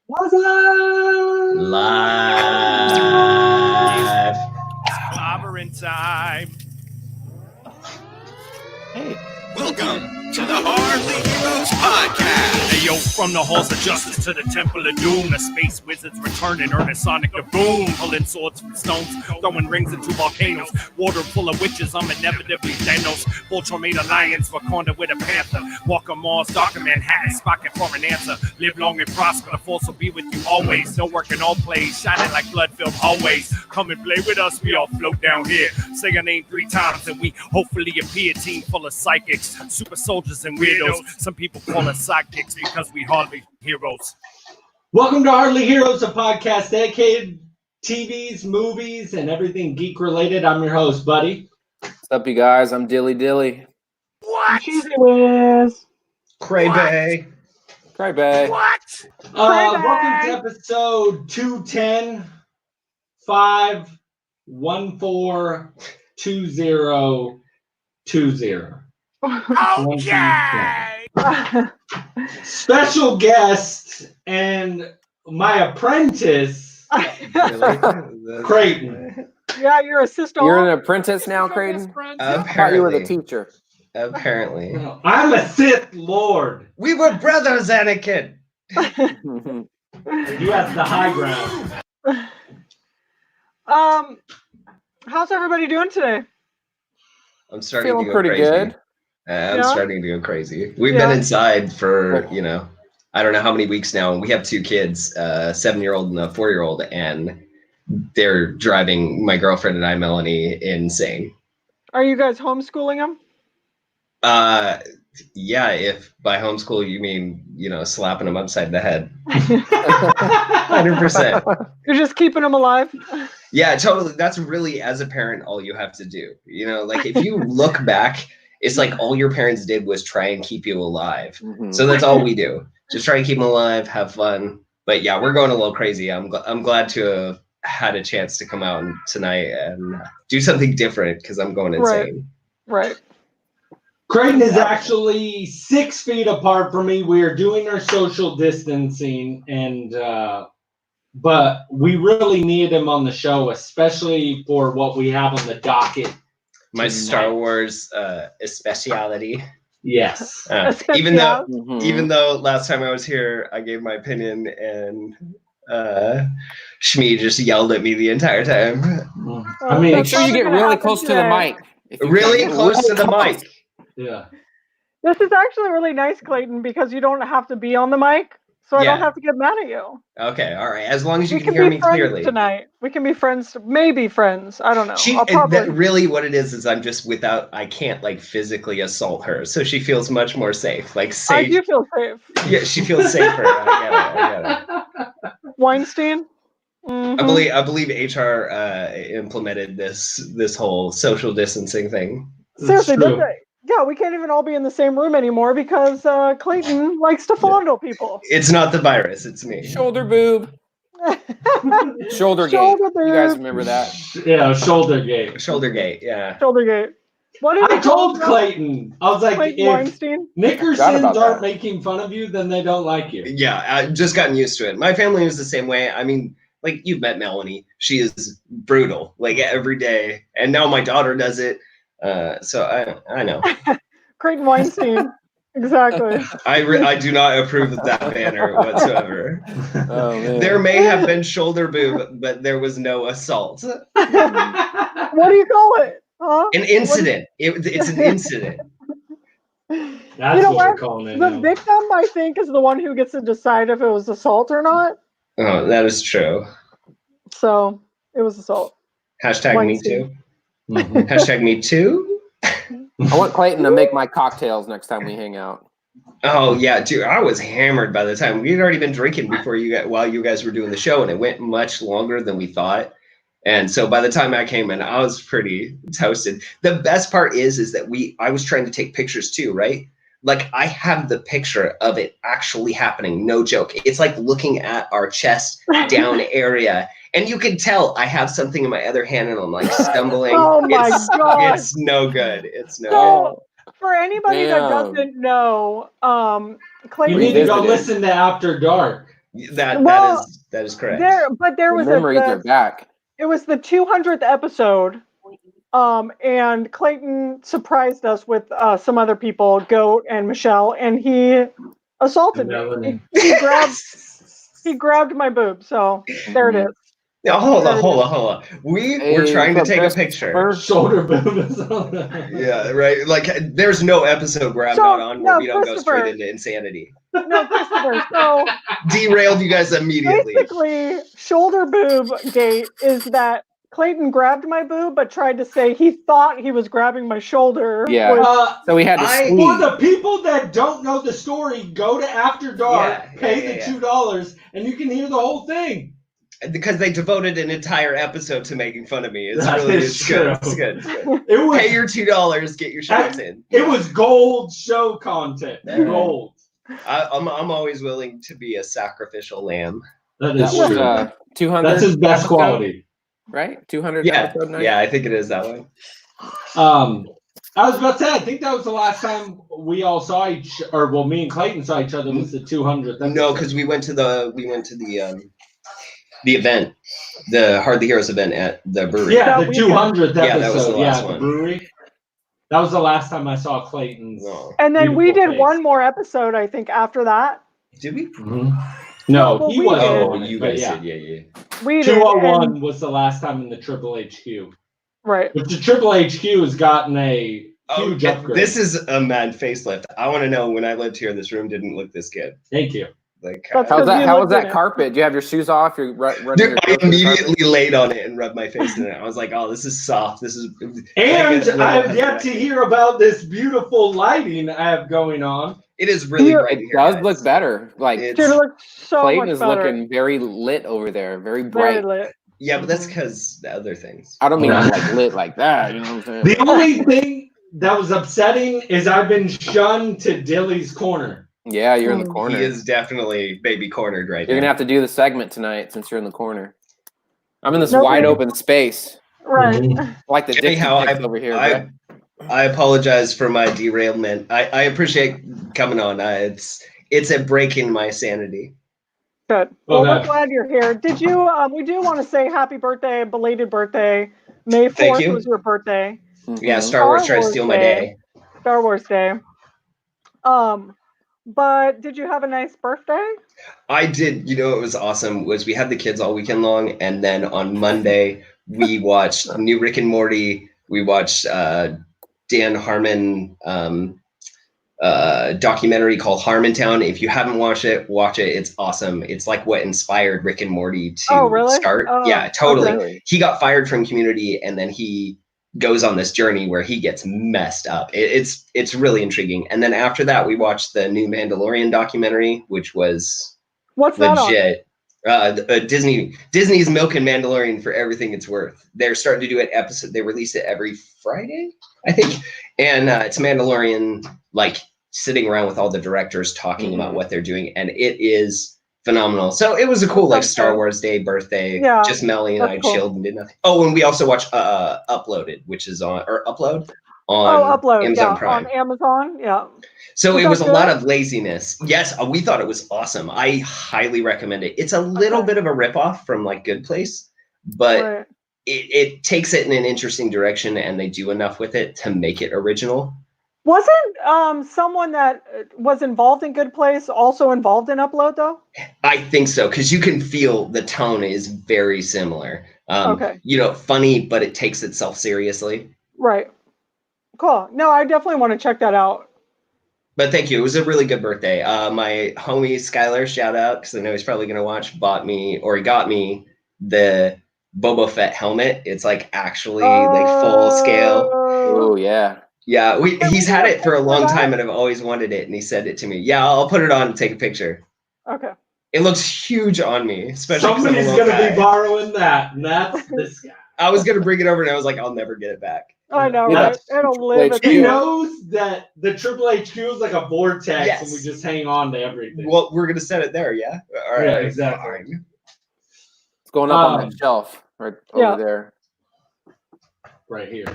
What's up? Live. Clobbering time. Hey. Welcome to the Hardly Heroes Podcast. Hey yo, from the halls of justice to the temple of doom, the space wizards return and earn a sonic the boom, pulling swords from stones, throwing rings into volcanoes, water full of witches. I'm inevitably Thanos. Voltron made alliance, Wakanda with a panther. Walker Mars, Darker Manhattan, spocking for an answer. Live long and prosper. The force will be with you always. No work in all plays, shining like blood-filled hallways. Come and play with us. We all float down here. Say your name 3 times and we hopefully appear. Team full of psychics, super soldiers and weirdos. Some people call us sidekicks because we hardly heroes. Welcome to Hardly Heroes, a podcast dedicated TVs, movies, and everything geek related. I'm your host, Buddy. What's up, you guys? I'm Dilly. What? Cheesy Whiz. Cray Bay. Cry Bay. What? Welcome to episode 210 514 2020. Okay. Special guest and my apprentice, Creighton. Yeah, you're assistant. You're an apprentice now, Creighton? I thought you were the teacher. Apparently. I'm a Sith Lord. We were brothers, Anakin. You have the high ground. How's everybody doing today? I'm starting Feeling to go pretty crazy. good. I'm Yeah? starting to go crazy. We've been inside for, I don't know how many weeks now. And we have 2 kids, a 7-year-old and a 4-year-old, and they're driving my girlfriend and I, Melanie, insane. Are you guys homeschooling them? Yeah, if by homeschool you mean, slapping them upside the head. 100%. You're just keeping them alive? Yeah, totally. That's really, as a parent, all you have to do. Like if you look back, it's like all your parents did was try and keep you alive. So that's all we do. Just try and keep them alive, have fun. But yeah, we're going a little crazy. I'm glad to have had a chance to come out tonight and do something different because I'm going insane. Right. Creighton is actually 6 feet apart from me. We are doing our social distancing, and but we really need him on the show, especially for what we have on the docket. My Star Wars speciality. Yes. Even though last time I was here, I gave my opinion and Shmi just yelled at me the entire time. I mean, Make sure you get really close to the mic. Really close to the mic. Yeah. This is actually really nice, Clayton, because you don't have to be on the mic, so I don't have to get mad at you. Okay, all right. As long as you We can hear me be friends clearly. tonight. We can be friends, maybe friends. I don't know. Really what it is I'm just I can't like physically assault her. So she feels much more safe. Like safe. I do feel safe. Yeah, she feels safer. I get it. Weinstein? Mm-hmm. I believe HR implemented this whole social distancing thing. Seriously, did they? Yeah, we can't even all be in the same room anymore because Clayton likes to fondle people. It's not the virus, it's me. Shoulder boob. Shoulder gate. You guys remember that? Yeah, shoulder gate. Shoulder gate, yeah. Shoulder gate. What did I told Clayton, I was like, Clayton if Weinstein? Nickersons aren't making fun of you, then they don't like you. Yeah, I've just gotten used to it. My family is the same way. I mean, like you've met Melanie. She is brutal, like every day. And now my daughter does it. So I know. Creighton Weinstein. Exactly. I do not approve of that banner whatsoever. Oh, man. There may have been shoulder boob, but there was no assault. What do you call it? Huh? An incident. It's an incident. That's what we're calling it. The now. victim, I think, is the one who gets to decide if it was assault or not. Oh, that is true. So it was assault. Hashtag Weinstein. me too. Hashtag me too. I want Clayton to make my cocktails next time we hang out. Oh yeah, dude, I was hammered by the time we had already been drinking while you guys were doing the show, and it went much longer than we thought. And so by the time I came in, I was pretty toasted. The best part is that I was trying to take pictures too, right? Like I have the picture of it actually happening. No joke. It's like looking at our chest down area. And you can tell I have something in my other hand and I'm like stumbling. Oh my God. It's no good. It's no good. For anybody that doesn't know, You Clayton. need to go listen to After Dark. That is correct. There The was memories are back. It was the 200th episode, and Clayton surprised us with some other people, Goat and Michelle, and he assaulted me. He grabbed my boob. So there it is. Now, hold on. We were trying to take a picture. Shoulder boob. Yeah, right. Like, there's no episode where I'm not on where we don't go straight into insanity. No, Christopher. So derailed you guys immediately. Basically, shoulder boob gate is that Clayton grabbed my boob, but tried to say he thought he was grabbing my shoulder. Yeah. So we had to squeeze. For the people that don't know the story, go to After Dark, pay the $2, and you can hear the whole thing. Because they devoted an entire episode to making fun of me. It's That really is good. true. It's good. It was, pay your $2, get your shots in. It was gold show content. Gold. I'm always willing to be a sacrificial lamb. That is was, true. 200. That's his best quality. Right? 200 Yeah, episode night? yeah, I think it is that way. I was about to say, I think that was the last time we all saw me and Clayton saw each other was the 200th episode. No, because we went to the event, the Hardly Heroes event at the brewery. Yeah, the 200th episode. Yeah, that was the last one. The brewery. That was the last time I saw Clayton's. And then we did face. one more episode, I think, after that. Did we? Mm-hmm. No, well, he we wasn't. Oh, you guys did. Yeah. We did. 201 was the last time in the Triple HQ. Right. But the Triple HQ has gotten a huge upgrade. This is a mad facelift. I want to know, when I lived here, this room didn't look this good. Thank you. Like, That's How was in that it. carpet? Do you have your shoes off? You're running dude, your I immediately laid on it and rubbed my face in it. I was like, "Oh, this is soft. This is." And I have yet to hear about this beautiful lighting I have going on. It is really bright It here. does guys. look better. Like, Dude, it looks so Clayton much is better. looking very lit over there, very Very bright. lit. Yeah, but that's because the other things. I don't mean like lit like that. You know what I'm saying? The only thing that was upsetting is I've been shunned to Dilly's corner. Yeah, you're in the corner. He is definitely baby cornered right You're now. gonna have to do the segment tonight since you're in the corner. I'm in this Nobody- wide open space, Right. like the Anyhow, dick over here. right? I apologize for my derailment. I appreciate coming on. It's a break in my sanity. Good. Well, Okay. we're glad you're here. Did you? We do want to say happy birthday, belated birthday. May 4th Thank you. was your birthday. Yeah, Mhm. Star Wars tried to Wars steal my Day. day. Star Wars Day. But did you have a nice birthday? I did. You know, it was awesome. Was we had the kids all weekend long, and then on Monday we watched new Rick and Morty. We watched Dan Harmon documentary called Harmontown. If you haven't watched it, watch it. It's awesome. It's like what inspired Rick and Morty to start. Oh, yeah, totally. okay. He got fired from Community, and then he goes on this journey where he gets messed up. It's really intriguing. And then after that, we watched the new Mandalorian documentary, which was What's that on? legit. Disney's milking Mandalorian for everything it's worth. They're starting to do an episode. They release it every Friday, I think. And it's Mandalorian, like sitting around with all the directors talking about what they're doing. And it is phenomenal. So it was a cool, like, Star Wars Day birthday. Yeah, just Melly and I that's cool. chilled and did nothing. Oh, and we also watched Uploaded, which is on Upload. Amazon Yeah, Prime. on Amazon. Yeah. So Was it that was a good? lot of laziness. Yes, we thought it was awesome. I highly recommend it. It's a little bit of a ripoff from like Good Place, but Right. it takes it in an interesting direction, and they do enough with it to make it original. Wasn't someone that was involved in Good Place also involved in Upload though? I think so, because you can feel the tone is very similar. Okay. You know, funny, but it takes itself seriously. Right. Cool. No, I definitely want to check that out. But thank you. It was a really good birthday. My homie Skylar, shout out, because I know he's probably going to watch, he got me the Boba Fett helmet. It's like actually like full scale. Oh yeah. Yeah, he's had it for a long that? time, and I've always wanted it, and he sent it to me. Yeah, I'll put it on and take a picture. Okay. It looks huge on me, especially 'cause I'm a Somebody's little going to guy. be borrowing that, and that's this guy. I was going to bring it over, and I was like, I'll never get it back. I know, Yeah. right? It'll live at He the knows that the Triple HQ is like a vortex, Yes. and we just hang on to everything. Well, we're going to set it there, yeah? All right. Yeah, exactly. Fine. It's going up on that shelf right Yeah. over there. Right here.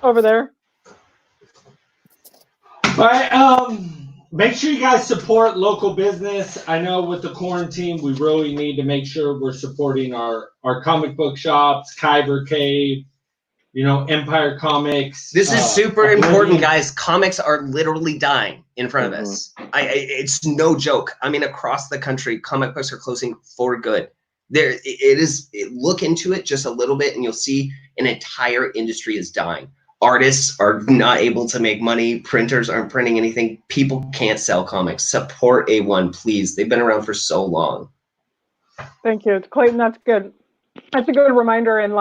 over there. All right. make sure you guys support local business. I know with the quarantine, we really need to make sure we're supporting our comic book shops, Kyber Cave, Empire Comics. This is super Oblivion. important, guys. Comics are literally dying in front of us. It's no joke. I mean, across the country, comic books are closing for good. Look into it just a little bit, and you'll see an entire industry is dying. Artists are not able to make money. Printers aren't printing anything. People can't sell comics. Support A1, please. They've been around for so long. Thank you, Clayton. That's good. That's a good reminder, and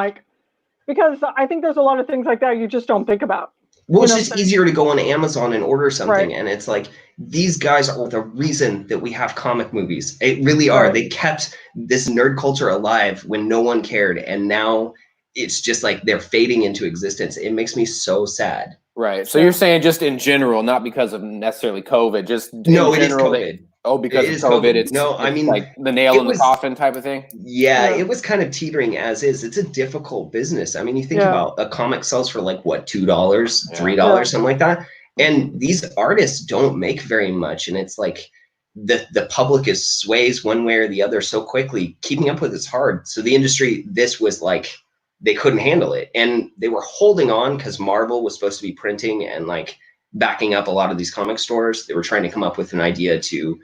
because I think there's a lot of things like that you just don't think about. Well, it's just easier to go on Amazon and order something, right. And it's like, these guys are the reason that we have comic movies. It really are. Right. They kept this nerd culture alive when no one cared, and now it's just like they're fading into existence. It makes me so sad. Right. So you're saying just in general, not because of necessarily COVID, just no, in general, it is COVID. Because of COVID, it's I mean, like the nail in the coffin type of thing. Yeah, it was kind of teetering as is. It's a difficult business. I mean, you think about a comic sells for like what, $2, $3, something like that. And these artists don't make very much. And it's like the public sways one way or the other so quickly. Keeping up with it's hard. So the industry, this was like, they couldn't handle it. And they were holding on because Marvel was supposed to be printing and like backing up a lot of these comic stores. They were trying to come up with an idea to,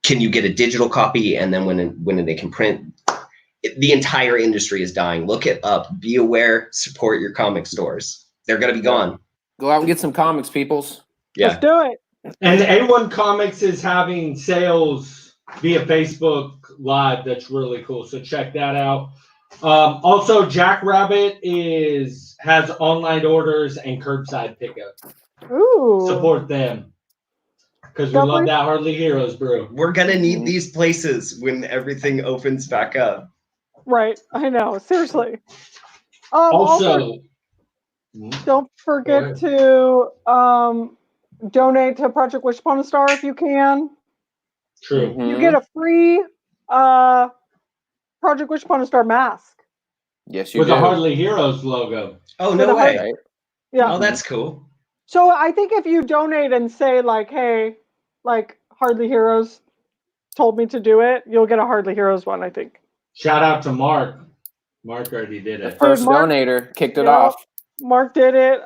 can you get a digital copy? And then when they can print, the entire industry is dying. Look it up. Be aware. Support your comic stores. They're going to be gone. Go out and get some comics, peoples. Yeah. Let's do it. And A1 Comics is having sales via Facebook Live. That's really cool. So check that out. Also, Jackrabbit has online orders and curbside pickup. Ooh. Support them. Because we love that Hardly Heroes brew. We're going to need these places when everything opens back up. Right. I know. Seriously. Also, don't forget to donate to Project Wish Upon a Star if you can. True. You get a free Project Wish Upon a Star mask. Yes, you with do. the Hardly Heroes logo. Oh, no way. Right? Yeah. Oh, that's cool. So I think if you donate and say like, hey, like Hardly Heroes told me to do it, you'll get a Hardly Heroes one, I think. Shout out to Mark. Mark already did it. The first donator kicked it off. Mark did it.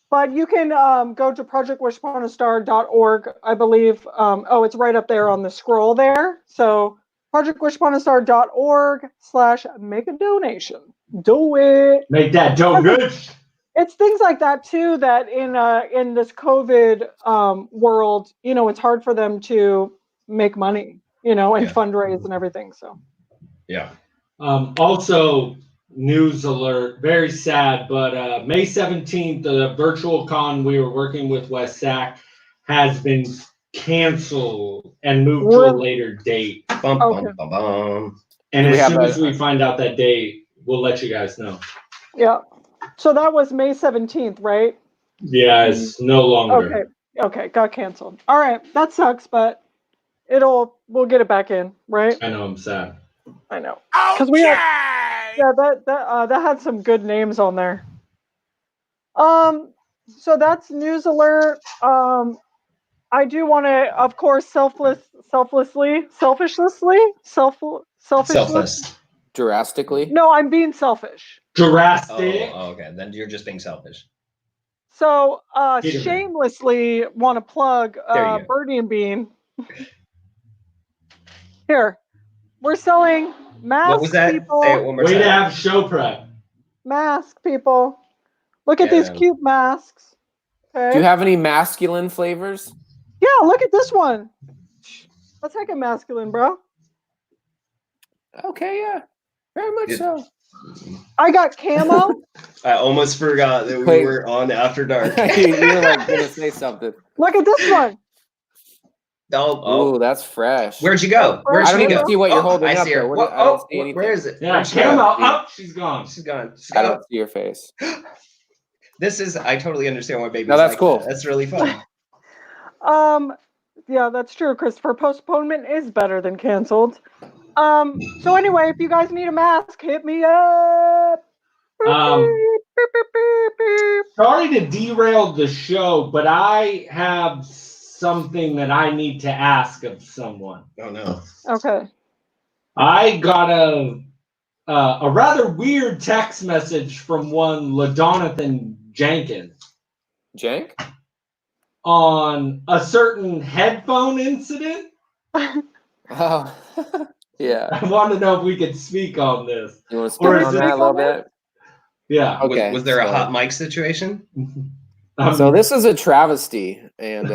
But you can go to projectwishuponaStar.org, I believe. It's right up there on the scroll there. So projectwishuponaStar.org/make a donation. Do it. Make that dough good. It's things like that too that in this COVID world, it's hard for them to make money, and fundraise and everything. So yeah. Also, news alert, very sad, but May 17th, the virtual con we were working with West Sac has been canceled and moved to a later date. Bum, bum, bum, bum. And as soon as we find out that date, we'll let you guys know. Yeah. So that was May 17th, right? Yeah, it's no longer. Okay, got canceled. All right, that sucks, but we'll get it back in, right? I know, I'm sad. I know. Because we that had some good names on there. So that's news alert. I do want to, of course, selfishly. Drastically? No, I'm being selfish. Drastic. Oh, okay. Then you're just being selfish. So, shamelessly want to plug Birdie and Bean. Here, we're selling masks. What was that? People. Say it one more time. Way to have show prep. Mask, people. Look at these cute masks. Okay. Do you have any masculine flavors? Yeah, look at this one. Let's take a masculine, bro. Okay, yeah. Very much so. I got camo. I almost forgot that we were on After Dark. You were like going to say something. Look at this one. Oh, that's fresh. Where'd you go? I don't even see what you're holding up. I see her. I don't see anything. Where is it? Yeah, camo. She's gone. She's gone. I don't see your face. I totally understand why babies. No, that's cool. That's really fun. Yeah, that's true, Christopher. Postponement is better than canceled. So anyway, if you guys need a mask, hit me up. Sorry to derail the show, but I have something that I need to ask of someone. Oh no. Okay. I got a rather weird text message from one LaDonathan Jenkins Jank? on a certain headphone incident. Oh, yeah. I want to know if we could speak on this. You want to Or speak is on it- that a little bit? Yeah. Okay. Was there a so- hot mic situation? So this is a travesty, and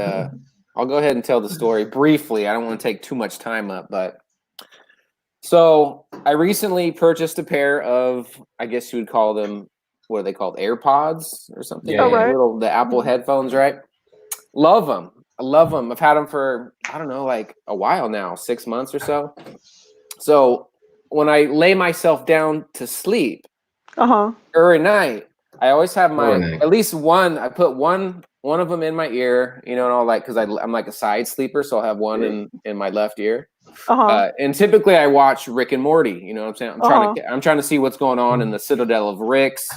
I'll go ahead and tell the story briefly. I don't want to take too much time up, but so I recently purchased a pair of, I guess you would call them, what are they called, AirPods or something? Yeah, yeah. Right. The Apple headphones, right? Love them. I love them. I've had them for, I don't know, like a while now, 6 months or so. So when I lay myself down to sleep every night, I always have at least one. I put one of them in my ear, and all that, because I'm like a side sleeper, so I'll have one in my left ear. And typically I watch Rick and Morty. You know what I'm saying? I'm trying to see what's going on in the Citadel of Ricks.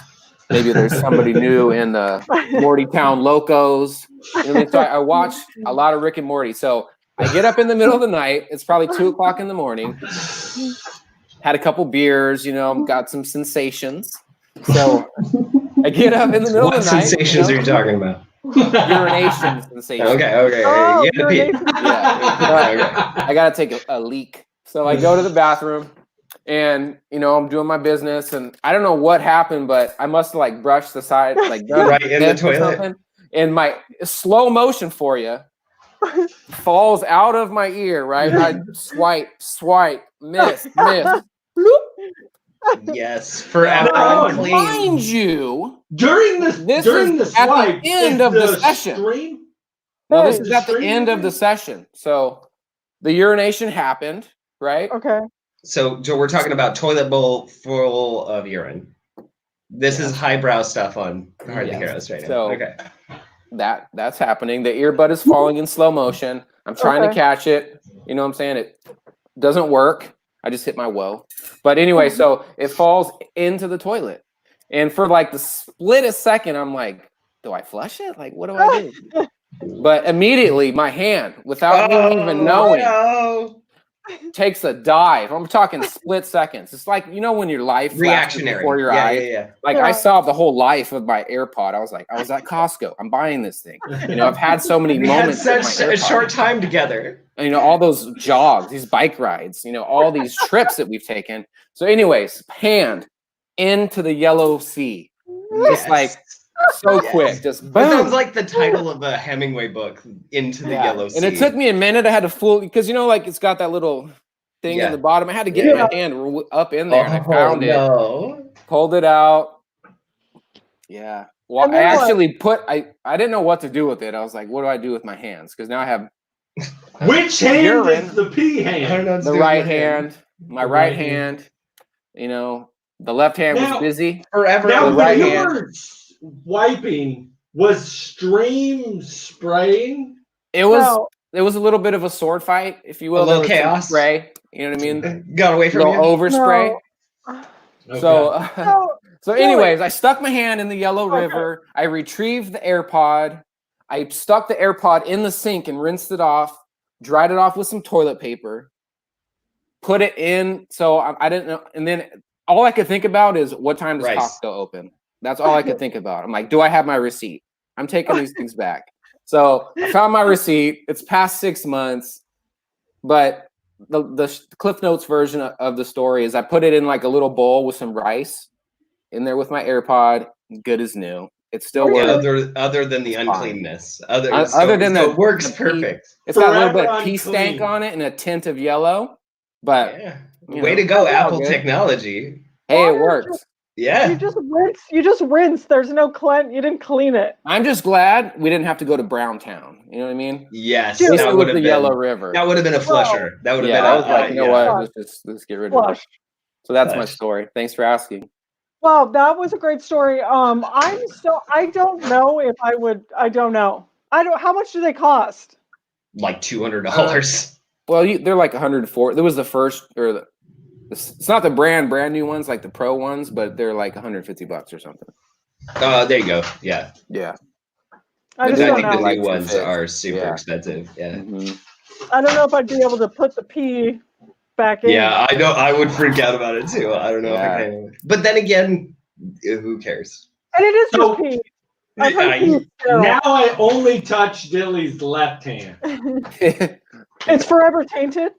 Maybe there's somebody new in the Mortytown Locos. So I watch a lot of Rick and Morty. So I get up in the middle of the night. It's probably 2:00 in the morning. Had a couple beers, got some sensations. So I get up in the middle of the night. What sensations are you talking about? Urination sensation. Okay. Oh, You had to pee. Yeah. I gotta take a leak. So I go to the bathroom, and I'm doing my business, and I don't know what happened, but I must have like brushed the side, like done Right in the toilet. something, and my slow motion for you falls out of my ear. Right, I swipe, miss. Bloop. Yes, forever unclean. Mind you, During the swipe, at the end of the session. Stream? No, this is at the end of the session. So the urination happened, right? Okay. So we're talking about toilet bowl full of urine. This is highbrow stuff on Hardly Heroes right now. So okay. That's happening. The earbud is falling in slow motion. I'm trying to catch it. You know what I'm saying? It doesn't work. I just hit my woe. But anyway, so it falls into the toilet. And for like the split second, I'm like, do I flush it? Like, what do I do? But immediately my hand, without me even knowing, takes a dive. I'm talking split seconds. It's like, when your life flashes before your eyes. Yeah. Like I saw the whole life of my AirPod. I was like, I was at Costco. I'm buying this thing. I've had so many moments. We had such a short time together. And, all those jogs, these bike rides, all these trips that we've taken. So anyways, hand into the yellow sea. Just like so quick. Just boom. That sounds like the title of a Hemingway book, Into the Yellow Sea. And it took me a minute. I had to because it's got that little thing in the bottom. I had to get my hand up in there, and I found it. Pulled it out. Yeah. Well, I actually I didn't know what to do with it. I was like, what do I do with my hands? Because now I have which hand is the pee hand? The right hand. My right hand. The left hand was busy. Forever. Now, the right when you hand. were wiping, was stream spraying? It was a little bit of a sword fight, if you will. A little chaos. Spray. You know what I mean? Got away from you. Overspray. No. So, so anyways, I stuck my hand in the yellow river. I retrieved the AirPod. I stuck the AirPod in the sink and rinsed it off, dried it off with some toilet paper, put it in. So I didn't know. And then all I could think about is, what time does Costco open? That's all I could think about. I'm like, do I have my receipt? I'm taking these things back. So I found my receipt. It's past 6 months, but the Cliff Notes version of the story is I put it in like a little bowl with some rice in there with my AirPod. Good as new. It still works. Other than the uncleanness. Other than that, it works perfect. It's got a little bit of pea stank on it and a tint of yellow. But way to go, Apple technology. Hey, it works. Yeah. You just rinse. There's no you didn't clean it. I'm just glad we didn't have to go to Browntown. You know what I mean? Yes. That would have been the Yellow River. That would have been a flusher. That would have been. I was like, you know what? Let's get rid of it. So that's my story. Thanks for asking. Wow, that was a great story. I don't know if I would. I don't know. How much do they cost? Like $200. Well, they're like 104. There was the first, it's not the brand new ones, like the pro ones, but they're like $150 or something. There you go. Yeah. Yeah. I just I don't think the know. new ones are super Yeah. expensive. Yeah. Mhm. I don't know if I'd be able to put the P back in. Yeah, I know. I would freak out about it too. I don't know if I Yeah. can. But then again, who cares? And it is So- just P. I've heard P is Now sterile. I only touch Dilly's left hand. It's forever tainted.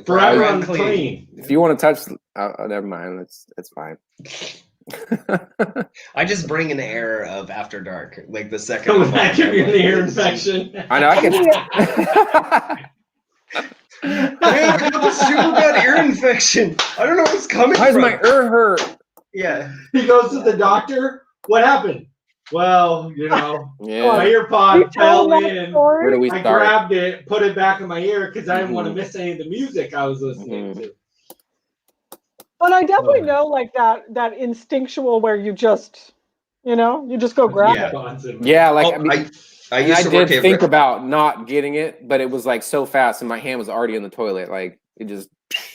Forever and unclean. If you want to touch, never mind. It's fine. I just bring an air of after dark, like the second. Would I'm that on, give I'm you an like, ear it's- infection? I know. I can. Man, I got this super bad ear infection. I don't know where it's coming Why does from. my ear hurt? Yeah. He goes to the doctor. What happened? Well, my Yeah. ear You pod tell fell that in. story. Where do we I start? grabbed it, put it back in my ear because I didn't want to Mhm. miss any of the music I was listening Mhm. to. But I definitely Oh. know like that instinctual where you just go grab Yeah. it. Wisconsin. Yeah, like Oh, I mean, I and used I to work did at think about not getting it, but it was like so fast, and my hand was already in the toilet. Like it just.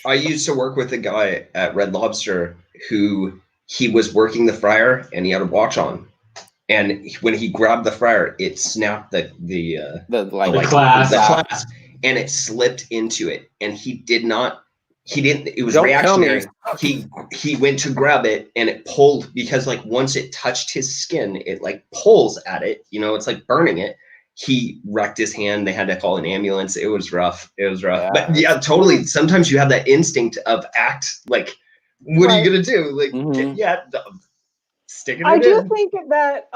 I used to work with a guy at Red Lobster who he was working the fryer and he had a watch on, and when he grabbed the fryer, it snapped the clasp. clasp, and it slipped into it, and he didn't. It was Don't tell me. reactionary. He went to grab it, and it pulled because like once it touched his skin, it like pulls at it. It's like burning it. He wrecked his hand. They had to call an ambulance. It was rough. Yeah. But yeah, totally. Sometimes you have that instinct of act. Like, what are you gonna do? Like, Mhm. sticking it I do in. think that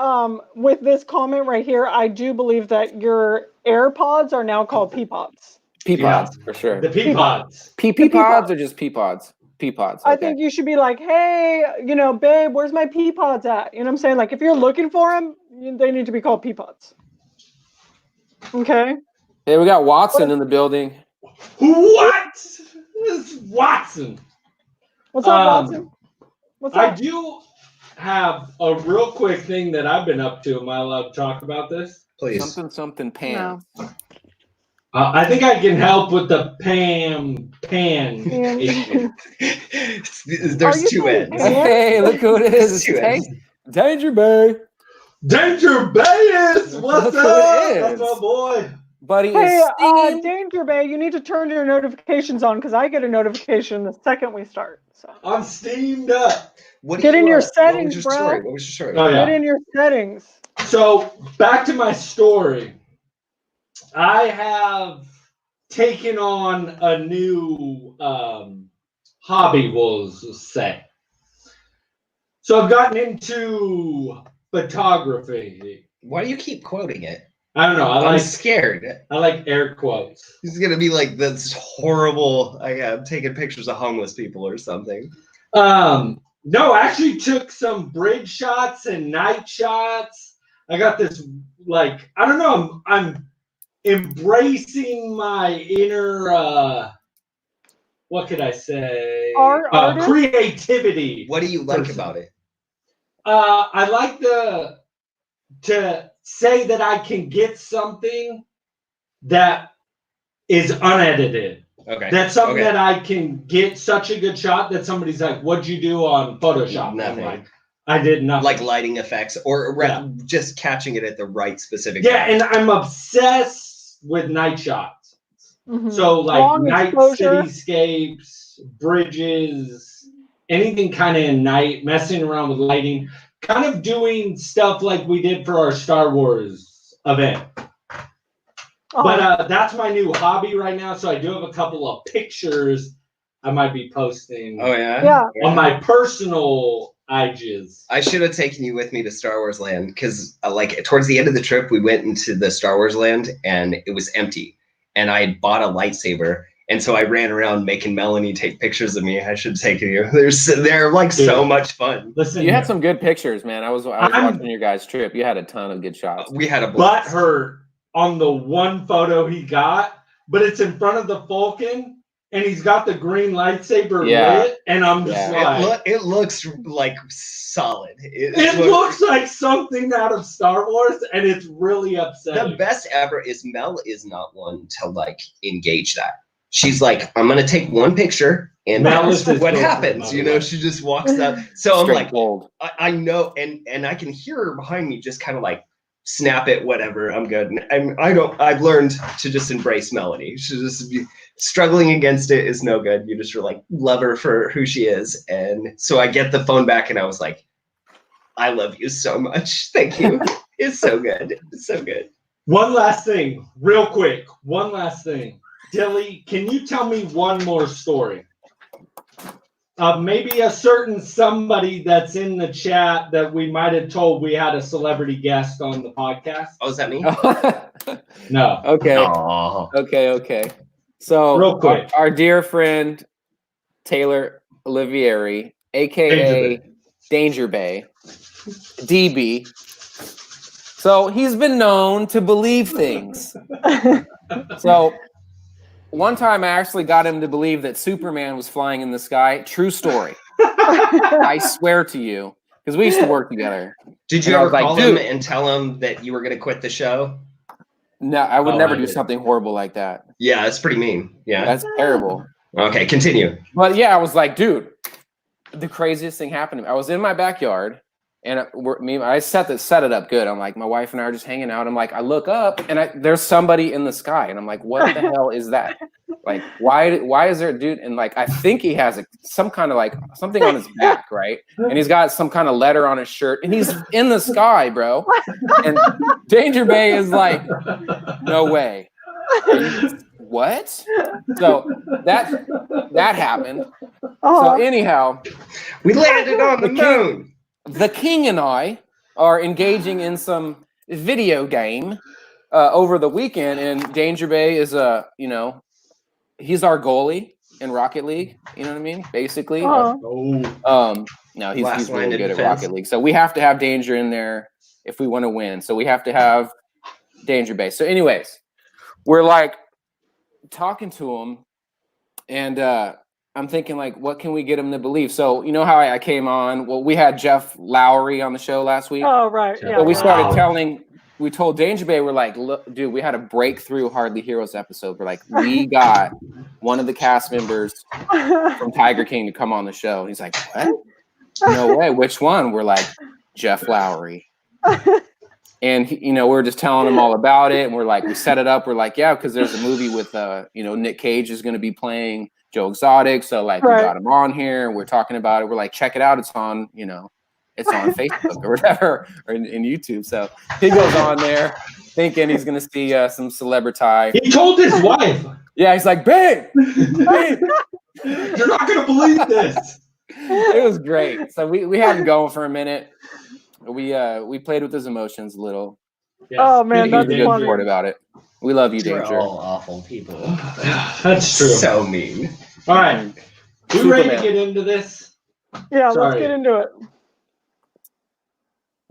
with this comment right here, I do believe that your AirPods are now called Peapods. Pea pods for sure. The pea pods. Pea pea pods pods. or just pea pods? Pea pods. I Okay. think you should be like, hey, babe, where's my Peapods at? You know what I'm saying? Like, if you're looking for them, they need to be called Peapods. Okay. Hey, we got Watson in the building. What? This is Watson. What's up, Watson? What's I up? do have a real quick thing that I've been up to. Am I allowed to talk about this? Please. Something pan. I think I can help with the pan Pan. issue. Are There's you two saying ends. pan? Hey, look who it is. It's Two ends. Danger Bay. Danger Bayes! What's Look who up? it That's is. my boy. Buddy Hey, is steamed. Danger Bay, you need to turn your notifications on because I get a notification the second we start. So I'm steamed up. Get in your What settings, was your bro. story? What was your story? Oh, yeah. get in your settings. So back to my story. I have taken on a new hobby, we'll say. So I've gotten into photography. Why do you keep quoting it? I don't know. I'm scared. I like air quotes. This is gonna be like this horrible. I'm taking pictures of homeless people or something. No, I actually took some bridge shots and night shots. I got this like I don't know. I'm embracing my inner what could I say? Artist? Creativity. What do you like Person. about it? I like to say that I can get something that is unedited. Okay. That's something Okay. that I can get such a good shot that somebody's like, "What'd you do on Photoshop?" Nothing. I'm like, I did nothing. Like lighting effects or Yeah. just catching it at the right specific Yeah, time. and I'm obsessed with night shots. Mhm. So like Long night exposure. cityscapes, bridges, anything kind of in night, messing around with lighting, kind of doing stuff like we did for our Star Wars event. But that's my new hobby right now. So I do have a couple of pictures I might be posting Oh yeah. Yeah. on my personal IGs. I should have taken you with me to Star Wars Land because, like, towards the end of the trip, we went into the Star Wars Land and it was empty. And I had bought a lightsaber, and so I ran around making Melanie take pictures of me. I should have taken you. They're like so Dude. much fun. Listen, You had some good pictures, man. I was I'm- watching your guys' trip. You had a ton of good shots. We had a butt blast. hurt on the one photo he got, but it's in front of the Falcon, and he's got the green lightsaber Yeah. lit, and I'm just Yeah. like, It looks like solid. it looks like something out of Star Wars, and it's really upsetting. The best ever is Mel is not one to like engage that. She's like, I'm gonna take one picture and Mel that's is his what girlfriend, happens. by You the know, way. she just walks up. So I'm Straight like, bold. I know, and I can hear her behind me just kind of like snap it, whatever. I'm good. I've learned to just embrace Melanie. She's just struggling against it is no good. You just like love her for who she is. And so I get the phone back and I was like, I love you so much. Thank you. It's so good. It's so good. One last thing, real quick. One last thing. Dilly, can you tell me one more story? Maybe a certain somebody that's in the chat that we might have told we had a celebrity guest on the podcast. Oh, is that me? No. Okay. Aw. Okay. So Real quick. our dear friend Taylor Olivieri, aka Danger Bay, DB. So he's been known to believe things. So one time I actually got him to believe that Superman was flying in the sky. True story. I swear to you. Because we used to work together. Did you ever call him and tell him that you were going to quit the show? No, I would never do something horrible like that. Yeah, that's pretty mean. Yeah. That's terrible. Okay, continue. But yeah, I was like, dude, the craziest thing happened to me. I was in my backyard and I set it up good. I'm like, my wife and I are just hanging out. I'm like, I look up and there's somebody in the sky. And I'm like, what the hell is that? Like, why is there a dude? And like, I think he has some kind of like something on his back, right? And he's got some kind of letter on his shirt and he's in the sky, bro. And Danger Bay is like, no way. What? So that happened. So anyhow, we landed on the moon. The king and I are engaging in some video game over the weekend, and Danger Bay is he's our goalie in Rocket League. You know what I mean? Basically. No, he's really good at Rocket League. So we have to have Danger in there if we want to win. So we have to have Danger Bay. So anyways, we're like talking to him, and I'm thinking, like, what can we get him to believe? So, you know how I came on? Well, we had Jeff Lowry on the show last week. Oh, right. Yeah. So we told Danger Bay, we're like, look, dude, we had a breakthrough Hardly Heroes episode. We're like, we got one of the cast members from Tiger King to come on the show. And he's like, what? No way. Which one? We're like, Jeff Lowry. And, we're just telling him all about it. And we're like, we set it up. We're like, yeah, because there's a movie with, Nick Cage is going to be playing Joe Exotic. So like we got him on here. We're talking about it. We're like, check it out. It's on, it's on Facebook or whatever, or in YouTube. So he goes on there thinking he's going to see some celebrity. He told his wife. Yeah, he's like, babe, you're not going to believe this. It was great. So we had him going for a minute. We played with his emotions a little. Yes. Oh man, that's good funny. report about it. We love you, Danger. We're all awful people. That's true. So mean. All right. We ready to get into this? Yeah, Sorry. let's get into it.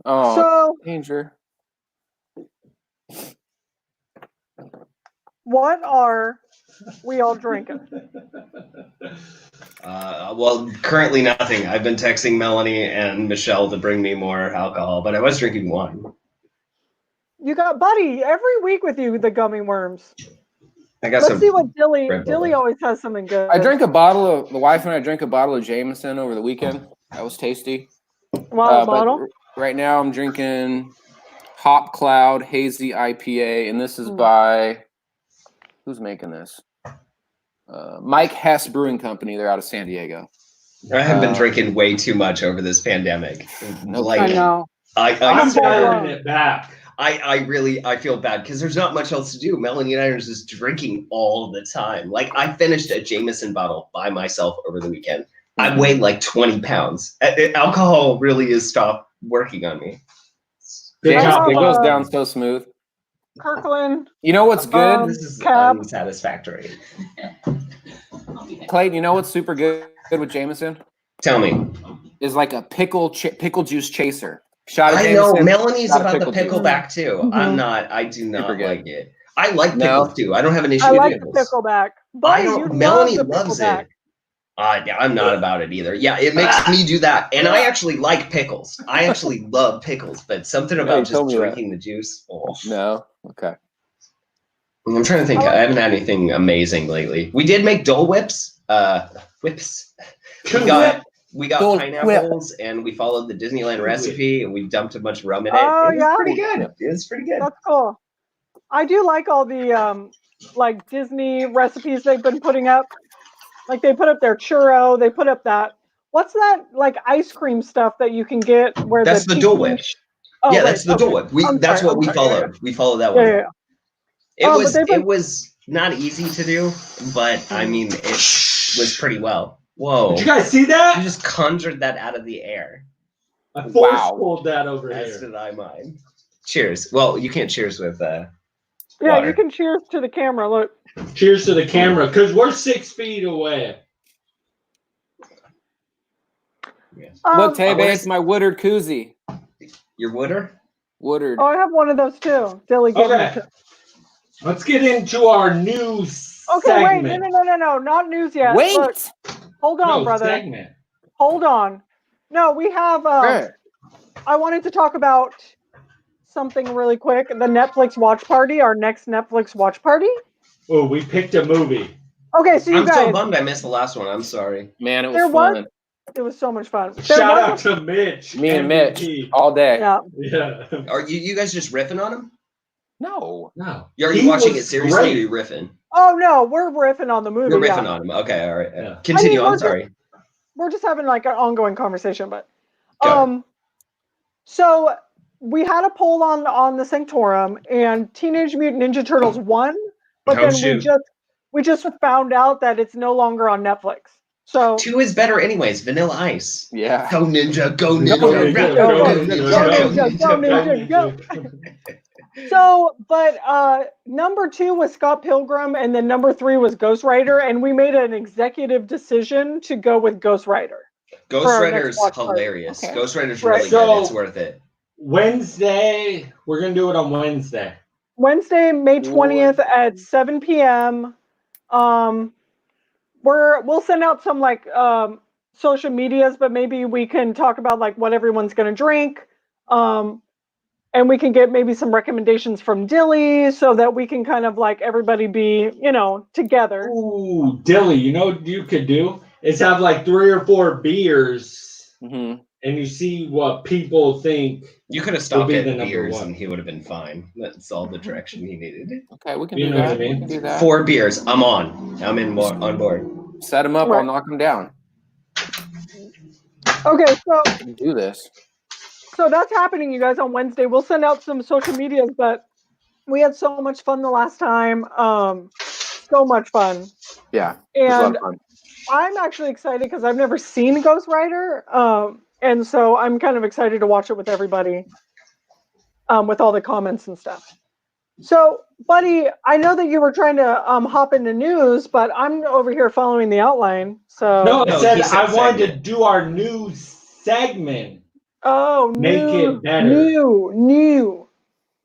Oh, So, Danger. what are we all drinking? Well, currently nothing. I've been texting Melanie and Michelle to bring me more alcohol, but I was drinking wine. You got Buddy every week with you, the gummy worms. I got Let's see what Dilly Red Bull. always has something good. The wife and I drank a bottle of Jameson over the weekend. That was tasty. Wow, bottle. Right now I'm drinking Hop Cloud Hazy IPA, and this is by, who's making this? Mike Hess Brewing Company. They're out of San Diego. I have been drinking way too much over this pandemic. Like, I know. I'm dialing it back. I feel bad because there's not much else to do. Melanie and I are just drinking all the time. Like, I finished a Jameson bottle by myself over the weekend. I weighed like 20 pounds. Alcohol really has stopped working on me. It goes down so smooth. Kirkland. You know what's good? This is Cab. unsatisfactory. Clayton, you know what's super good with Jameson? Tell me. Is like a pickle juice chaser. Shot of I Jameson, know Melanie's shot of about the pickle juice. pickleback too. I do not Super good. like it. I like pickles too. I don't have an issue I with like the pickles. pickleback. Buddy, Melanie love the loves pickleback. it. I'm not about it either. Yeah, it makes me do that. And I actually like pickles. I actually love pickles, but something about just drinking the juice. Oh. No? Okay. I'm trying to think. I haven't had anything amazing lately. We did make Dole Whips. Whips. We got Dole pineapples and we followed the Disneyland recipe and we dumped a bunch of rum in it. Oh, It was yeah? pretty good. It was pretty good. That's cool. I do like all the like Disney recipes they've been putting up. Like they put up their churro, they put up that what's that like ice cream stuff that you can get where That's the tiki- Dole Whip. Oh, Yeah, right, that's the okay. Dole Whip. I'm That's sorry, what we I'm sorry, followed. We followed that Yeah, one. yeah, yeah. It but was they've been- it was not easy to do, but I mean it was pretty well. Whoa. Did you guys see You that? just conjured that out of the air. I force Wow. pulled that over As here. did I mine. Cheers. Well, you can't cheers with Yeah, water. you can cheers to the camera. Look. Cheers to the camera, because we're 6 feet away. Look, I Tebe, wanna it's my Woodard koozie. Your Wooder? Woodard. Oh, I have one of those too. Dilly gave me Okay. two. Let's get into our new Okay, segment. wait, no, not news yet. Wait. Look, hold on, No, brother. segment. Hold on. No, we have. Right. I wanted to talk about something really quick. The Netflix watch party. Our next Netflix watch party. Oh, we picked a movie. Okay, so you I'm guys, so bummed I missed the last one. I'm sorry. Man, it was There was- fun. it was so much fun. There Shout was out to Mitch. Me and Mitch MVP. all day. Yeah. Yeah. Are you guys just riffing on him? No. No. Are you He watching was it seriously or are great. you riffing? Oh no, we're riffing on the movie. You're riffing Yeah. on him. Okay, all right. Yeah. Continue. I mean, I'm we're sorry. We're just having like an ongoing conversation, but Go. so we had a poll on the Sanctorum, and Teenage Mutant Ninja Turtles won, but Oh, then shoot. we just found out that it's no longer on Netflix. So 2 is better anyways. Vanilla Ice. Yeah. Go Ninja, go Go Ninja, Ninja, go go Ninja, Ninja, go Ninja, Ninja. So, but number 2 was Scott Pilgrim, and then number 3 was Ghost Rider, and we made an executive decision to go with Ghost Rider. Ghost For our Rider next is watch party. hilarious. Okay. Ghost Rider's Right. really So- good. It's worth it. Wednesday. We're going to do it on Wednesday. Wednesday, May 20th at 7 p.m. We'll send out some like social medias, but maybe we can talk about like what everyone's going to drink. And we can get maybe some recommendations from Dilly so that we can kind of like everybody be, together. Ooh, Dilly, you know what you could do? Is have like 3 or 4 beers hmm and you see what people think. You could have stopped be at the number beers 1. and he would have been fine. That's all the direction he needed. Okay, we can You do know what that. I mean? We can do that. 4 beers. I'm on. I'm on board. Set them up. Right. I'll knock them down. Okay, so We can do this. that's happening, you guys, on Wednesday. We'll send out some social medias, but we had so much fun the last time. So much fun. Yeah. It was a lot And of fun. I'm actually excited because I've never seen Ghost Rider. And so I'm kind of excited to watch it with everybody, with all the comments and stuff. So, buddy, I know that you were trying to hop into news, but I'm over here following the outline. So No, No, I said he said I wanted to segment. do our new segment. Oh, Make new, it better. new.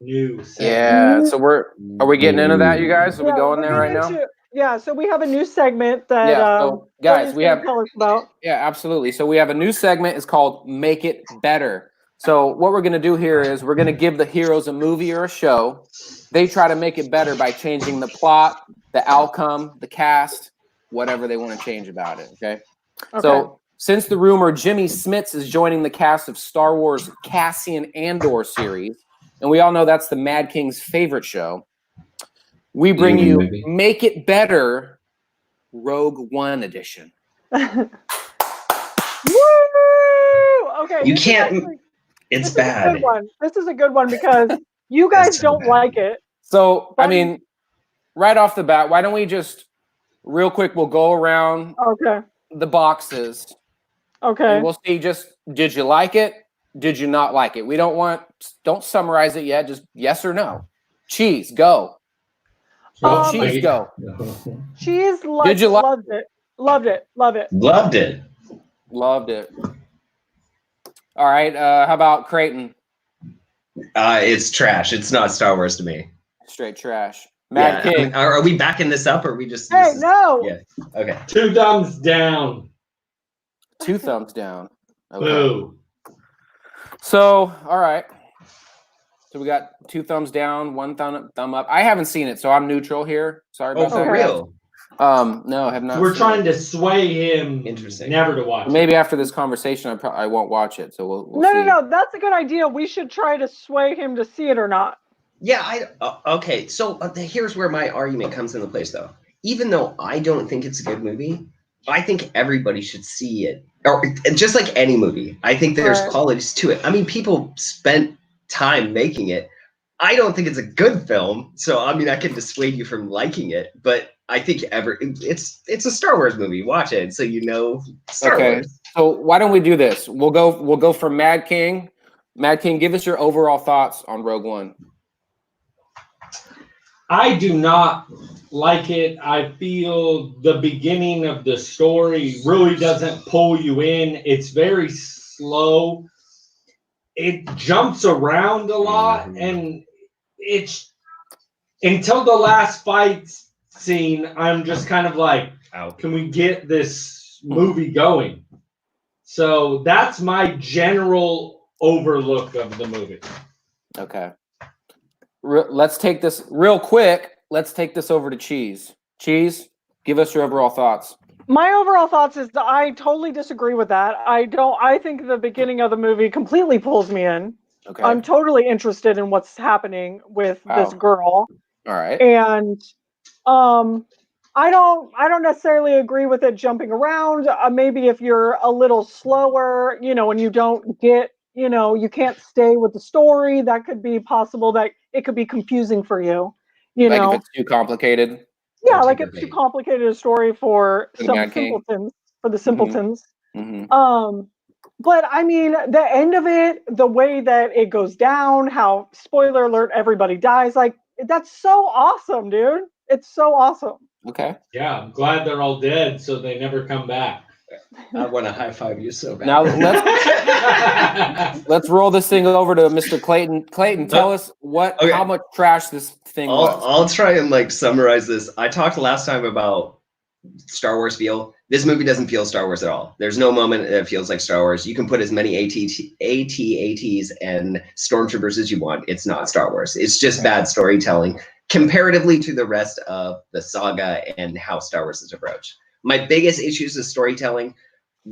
New segment. Yeah. So are we getting into that, you guys? Are we going we're there right getting now? into- Yeah, so we have a new segment that Yeah, so, guys, Billy's we gonna have- tell us about. Yeah, absolutely. So we have a new segment. It's called Make It Better. So what we're going to do here is we're going to give the heroes a movie or a show. They try to make it better by changing the plot, the outcome, the cast, whatever they want to change about it. Okay. Okay. So since the rumor Jimmy Smits is joining the cast of Star Wars Cassian Andor series, and we all know that's the Mad King's favorite show, we bring you Maybe. Make It Better Rogue One edition. Woo! Okay. You this is can't- actually- It's this is a bad. good one. This is a good one because you guys It's so don't bad. like it. So, I Fun. mean, right off the bat, why don't we just real quick, we'll go around Okay. the boxes Okay. and we'll see just did you like it? Did you not like it? We don't summarize it yet, just yes or no. Cheese, go. Cheese, go. Cheese Did you like- loved it. Loved it. Love it. Loved it. Loved it. All right, how about Creighton? It's trash. It's not Star Wars to me. Straight trash. Mad Yeah, I King. mean, are we backing this up or are we just? Hey, this is- no. Yeah. Okay. 2 thumbs down. 2 thumbs down. Okay. Boo. So, all right. So we got 2 thumbs down, 1 thumb up. I haven't seen it, so I'm neutral here. Sorry Oh, about for that. real? No, I have not. We're seen trying it. to sway him Interesting. never to watch it. Maybe after this conversation, I won't watch it. So we'll No, see. no, that's a good idea. We should try to sway him to see it or not. Yeah, okay. So here's where my argument comes into place, though. Even though I don't think it's a good movie, I think everybody should see it. Or just like any movie, I think there's Right. qualities to it. I mean, people spent time making it. I don't think it's a good film, so I mean, I can dissuade you from liking it, but I think it's a Star Wars movie. Watch it so you know Star Wars. So why don't we do this? We'll go for Mad King. Mad King, give us your overall thoughts on Rogue One. I do not like it. I feel the beginning of the story really doesn't pull you in. It's very slow. It jumps around a lot, and it's until the last fight scene, I'm just kind of like, can we get this movie going? So that's my general overlook of the movie. Okay. Let's take this real quick. Let's take this over to Cheese. Cheese, give us your overall thoughts. My overall thoughts is that I totally disagree with that. I think the beginning of the movie completely pulls me in. Okay. I'm totally interested in what's happening with this girl. All right. And I don't necessarily agree with it jumping around. Maybe if you're a little slower, and you don't get, you can't stay with the story, that could be possible that it could be confusing for you. If it's too complicated. Yeah, like it's too complicated a story for some simpletons, for the simpletons. Mm-hmm. But I mean, the end of it, the way that it goes down, how, spoiler alert, everybody dies, like, that's so awesome, dude. It's so awesome. Okay. Yeah, I'm glad they're all dead so they never come back. I want to high five you so bad. Now let's roll this thing over to Mr. Clayton. Clayton, tell us how much trash this thing was. I'll try and summarize this. I talked last time about Star Wars feel. This movie doesn't feel Star Wars at all. There's no moment that feels like Star Wars. You can put as many AT-ATs and stormtroopers as you want. It's not Star Wars. It's just bad storytelling comparatively to the rest of the saga and how Star Wars is approached. My biggest issues with storytelling,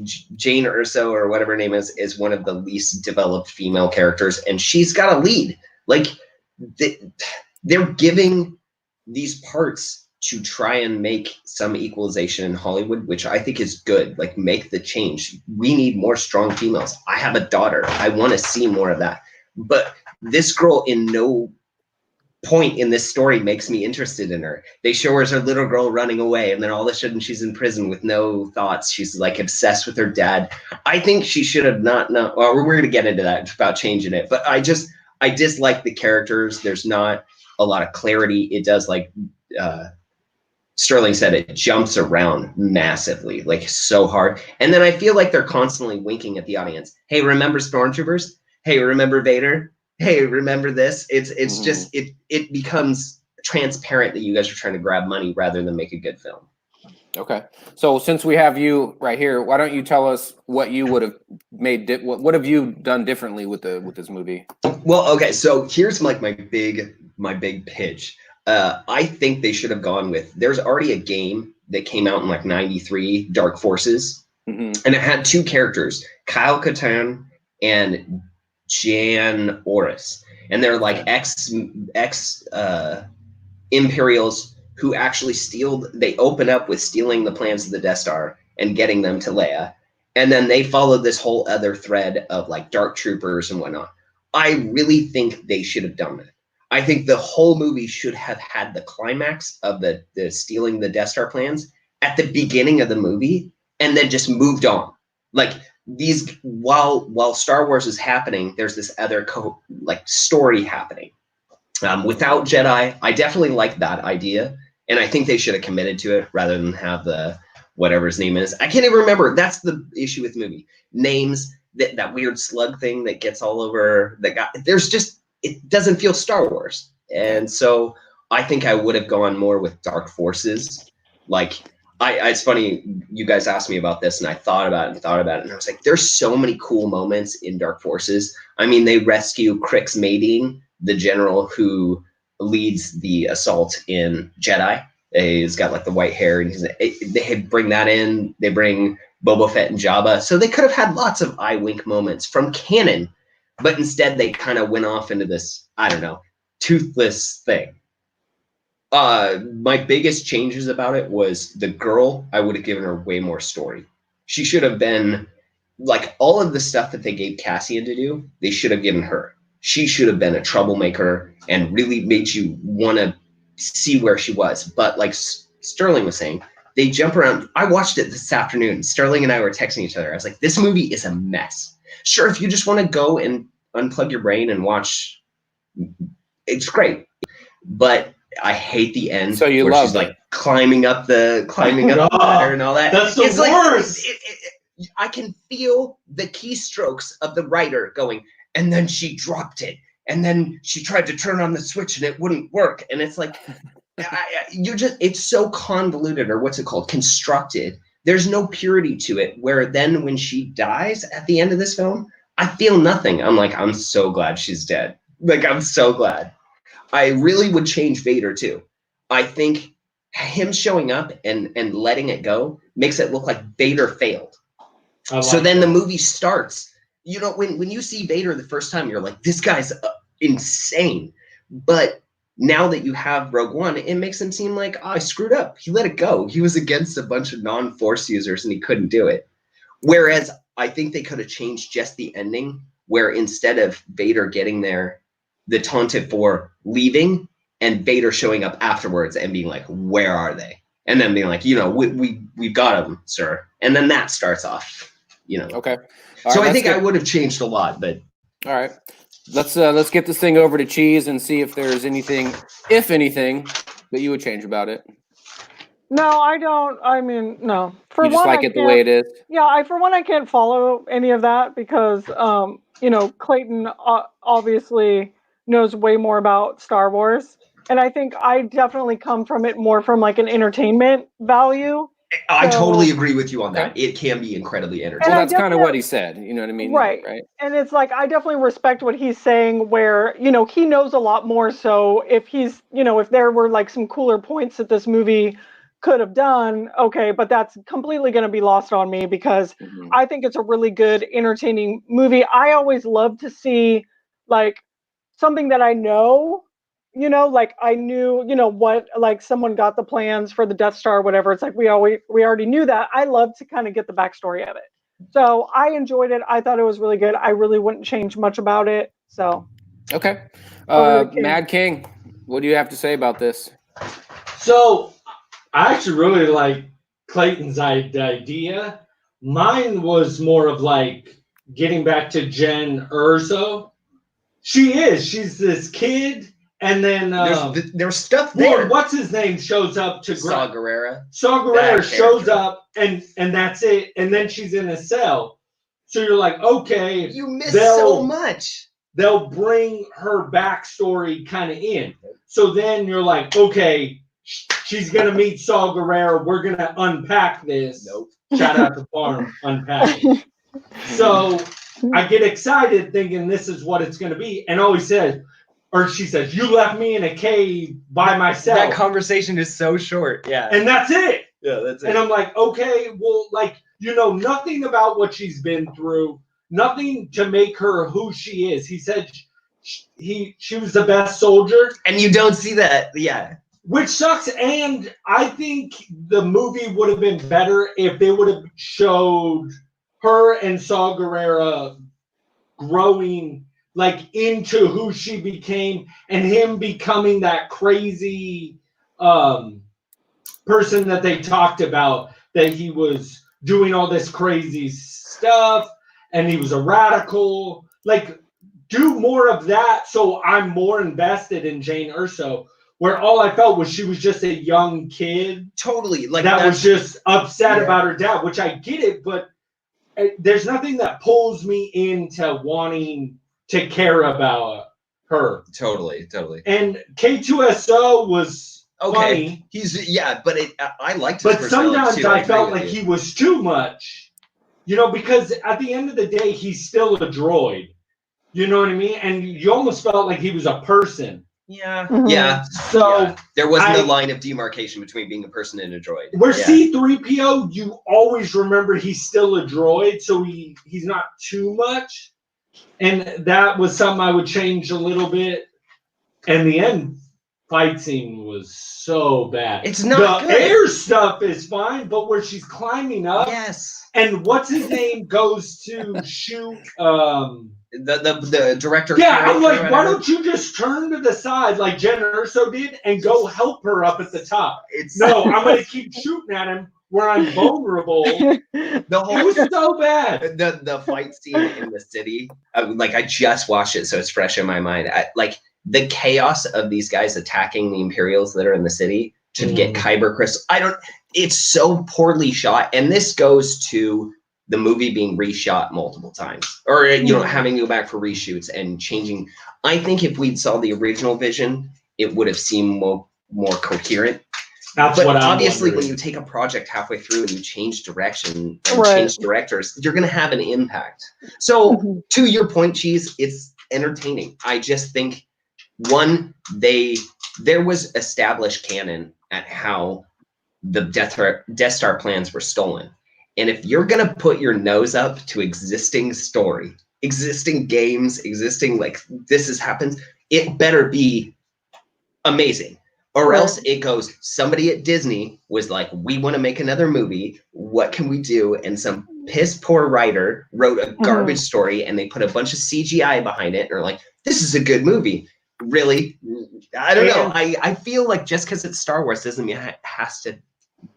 Jane Erso or whatever her name is one of the least developed female characters, and she's got a lead. Like they're giving these parts to try and make some equalization in Hollywood, which I think is good. Like, make the change. We need more strong females. I have a daughter. I want to see more of that. But this girl in no point in this story makes me interested in her. They show her as a little girl running away, and then all of a sudden she's in prison with no thoughts. She's like obsessed with her dad. I think she should have not known. Well, we're going to get into that about changing it, but I dislike the characters. There's not a lot of clarity. It does, like Sterling said, it jumps around massively, like so hard. And then I feel like they're constantly winking at the audience. Hey, remember stormtroopers? Hey, remember Vader? Hey, remember this? It's just it becomes transparent that you guys are trying to grab money rather than make a good film. Okay, so since we have you right here, why don't you tell us what you would have made? What have you done differently with this movie? Well, okay, so here's like my big pitch. I think they should have gone with. There's already a game that came out in like '93, Dark Forces, and it had two characters, Kyle Katarn and Jan Orris, and they're like ex Imperials who actually they open up with stealing the plans of the Death Star and getting them to Leia, and then they followed this whole other thread of like dark troopers and whatnot. I really think they should have done that. I think the whole movie should have had the climax of the stealing the Death Star plans at the beginning of the movie, and then just moved on. Like, these, while Star Wars is happening, there's this other story happening. Without Jedi, I definitely like that idea, and I think they should have committed to it rather than have the whatever his name is. I can't even remember. That's the issue with movie names. That weird slug thing that gets all over the guy. It doesn't feel Star Wars, and so I think I would have gone more with Dark Forces. Like, it's funny, you guys asked me about this, and I thought about it, and I was like, there's so many cool moments in Dark Forces. I mean, they rescue Crix Madine, the general who leads the assault in Jedi, He's got like the white hair, and they bring that in. They bring Boba Fett and Jabba, so they could have had lots of eye wink moments from canon, but instead they kind of went off into this, I don't know, toothless thing. My biggest changes about it was the girl. I would have given her way more story. She should have been like all of the stuff that they gave Cassian to do. They should have given her. She should have been a troublemaker and really made you want to see where she was. But like Sterling was saying, they jump around. I watched it this afternoon. Sterling and I were texting each other. I was like, this movie is a mess. Sure, if you just want to go and unplug your brain and watch, it's great. But I hate the end. So you where love she's like climbing up the ladder and all that. That's the it's worst. Like, I can feel the keystrokes of the writer going, and then she dropped it, and then she tried to turn on the switch and it wouldn't work. And it's like, it's so convoluted, or what's it called? Constructed. There's no purity to it, where then when she dies at the end of this film, I feel nothing. I'm like, I'm so glad she's dead. Like, I'm so glad. I really would change Vader too. I think him showing up and letting it go makes it look like Vader failed. So then the movie starts. You know, when you see Vader the first time, you're like, this guy's insane. But now that you have Rogue One, it makes him seem like, oh, I screwed up. He let it go. He was against a bunch of non-Force users and he couldn't do it. Whereas I think they could have changed just the ending, where instead of Vader getting there, the Taunted Four leaving and Vader showing up afterwards and being like, where are they? And then being like, you know, we've got them, sir. And then that starts off, you know. Okay. So I think I would have changed a lot, but. All right. Let's get this thing over to Cheese and see if there's anything, if anything, that you would change about it. No, I don't. I mean, no. For You just one, like it the way it is? Yeah, for one, I can't follow any of that because, you know, Clayton obviously knows way more about Star Wars. And I think I definitely come from it more from like an entertainment value. I totally agree with you on that. It can be incredibly entertaining. Well, that's kind of what he said. You know what I mean? Right. And it's like, I definitely respect what he's saying where, you know, he knows a lot more. So if he's, you know, if there were like some cooler points that this movie could have done, okay, but that's completely going to be lost on me because I think it's a really good, entertaining movie. I always love to see like something that I know, you know, like I knew, you know, what, like someone got the plans for the Death Star or whatever. It's like we already knew that. I love to kind of get the backstory of it. So I enjoyed it. I thought it was really good. I really wouldn't change much about it. So okay. Mad King, what do you have to say about this? So I actually really like Clayton's idea. Mine was more of like getting back to Jen Erso. She's this kid, and then there's stuff there. What's his name shows up to Saw Gerrera. Saw Gerrera shows up, and that's it. And then she's in a cell. So you're like, okay, you miss so much. They'll bring her backstory kind of in. So then you're like, okay, she's gonna meet Saw Gerrera. We're gonna unpack this. Nope. Shout out to Farm Unpacking. So I get excited thinking this is what it's gonna be, and always says, or she says, "You left me in a cave by myself." That conversation is so short. Yeah. And that's it. Yeah, that's it. And I'm like, okay, well, like, you know nothing about what she's been through, nothing to make her who she is. He said she was the best soldier, and you don't see that. Yeah. Which sucks, and I think the movie would have been better if they would have showed her and Saw Gerrera growing like into who she became, and him becoming that crazy person that they talked about, that he was doing all this crazy stuff and he was a radical. Like, do more of that so I'm more invested in Jane Erso. Where all I felt was she was just a young kid. Totally. Like that was just upset about her dad, which I get it, but there's nothing that pulls me into wanting to care about her. Totally. And K2SO was funny. But I liked his But sometimes I felt like he was too much. You know, because at the end of the day, he's still a droid. You know what I mean? And you almost felt like he was a person. Yeah. Mhm. Yeah. So Yeah. There wasn't I- a line of demarcation between being a person and a droid. where Yeah. C-3PO, you always remember he's still a droid, so he's not too much. And that was something I would change a little bit. And the end fight scene was so bad. It's not the good. air stuff is fine, but where she's climbing up, Yes. and what's his name goes to shoot. The director. Yeah, I'm or like, why whatever. don't you just turn to the side like Jen Urso did and go help her up at the top? It's No, I'm gonna keep shooting at him where I'm vulnerable. the whole. It was so bad. The fight scene in the city. Like I just watched it, so it's fresh in my mind. Like the chaos of these guys attacking the Imperials that are in the city to get Kyber crystal. It's so poorly shot, and this goes to the movie being reshot multiple times, or having to go back for reshoots and changing. I think if we'd saw the original vision, it would have seemed more coherent. That's But what I'm obviously, wondering. when you take a project halfway through and you change direction and Right. change directors, you're going to have an impact. So, to your point, Cheese, it's entertaining. I just think there was established canon at how the Death Star plans were stolen. And if you're going to put your nose up to existing story, existing games, existing this has happened, it better be amazing. Or else it goes, somebody at Disney was like, we want to make another movie. What can we do? And some piss poor writer wrote a garbage story and they put a bunch of CGI behind it and are like, this is a good movie. Really? I don't know. I feel like just because it's Star Wars doesn't mean it has to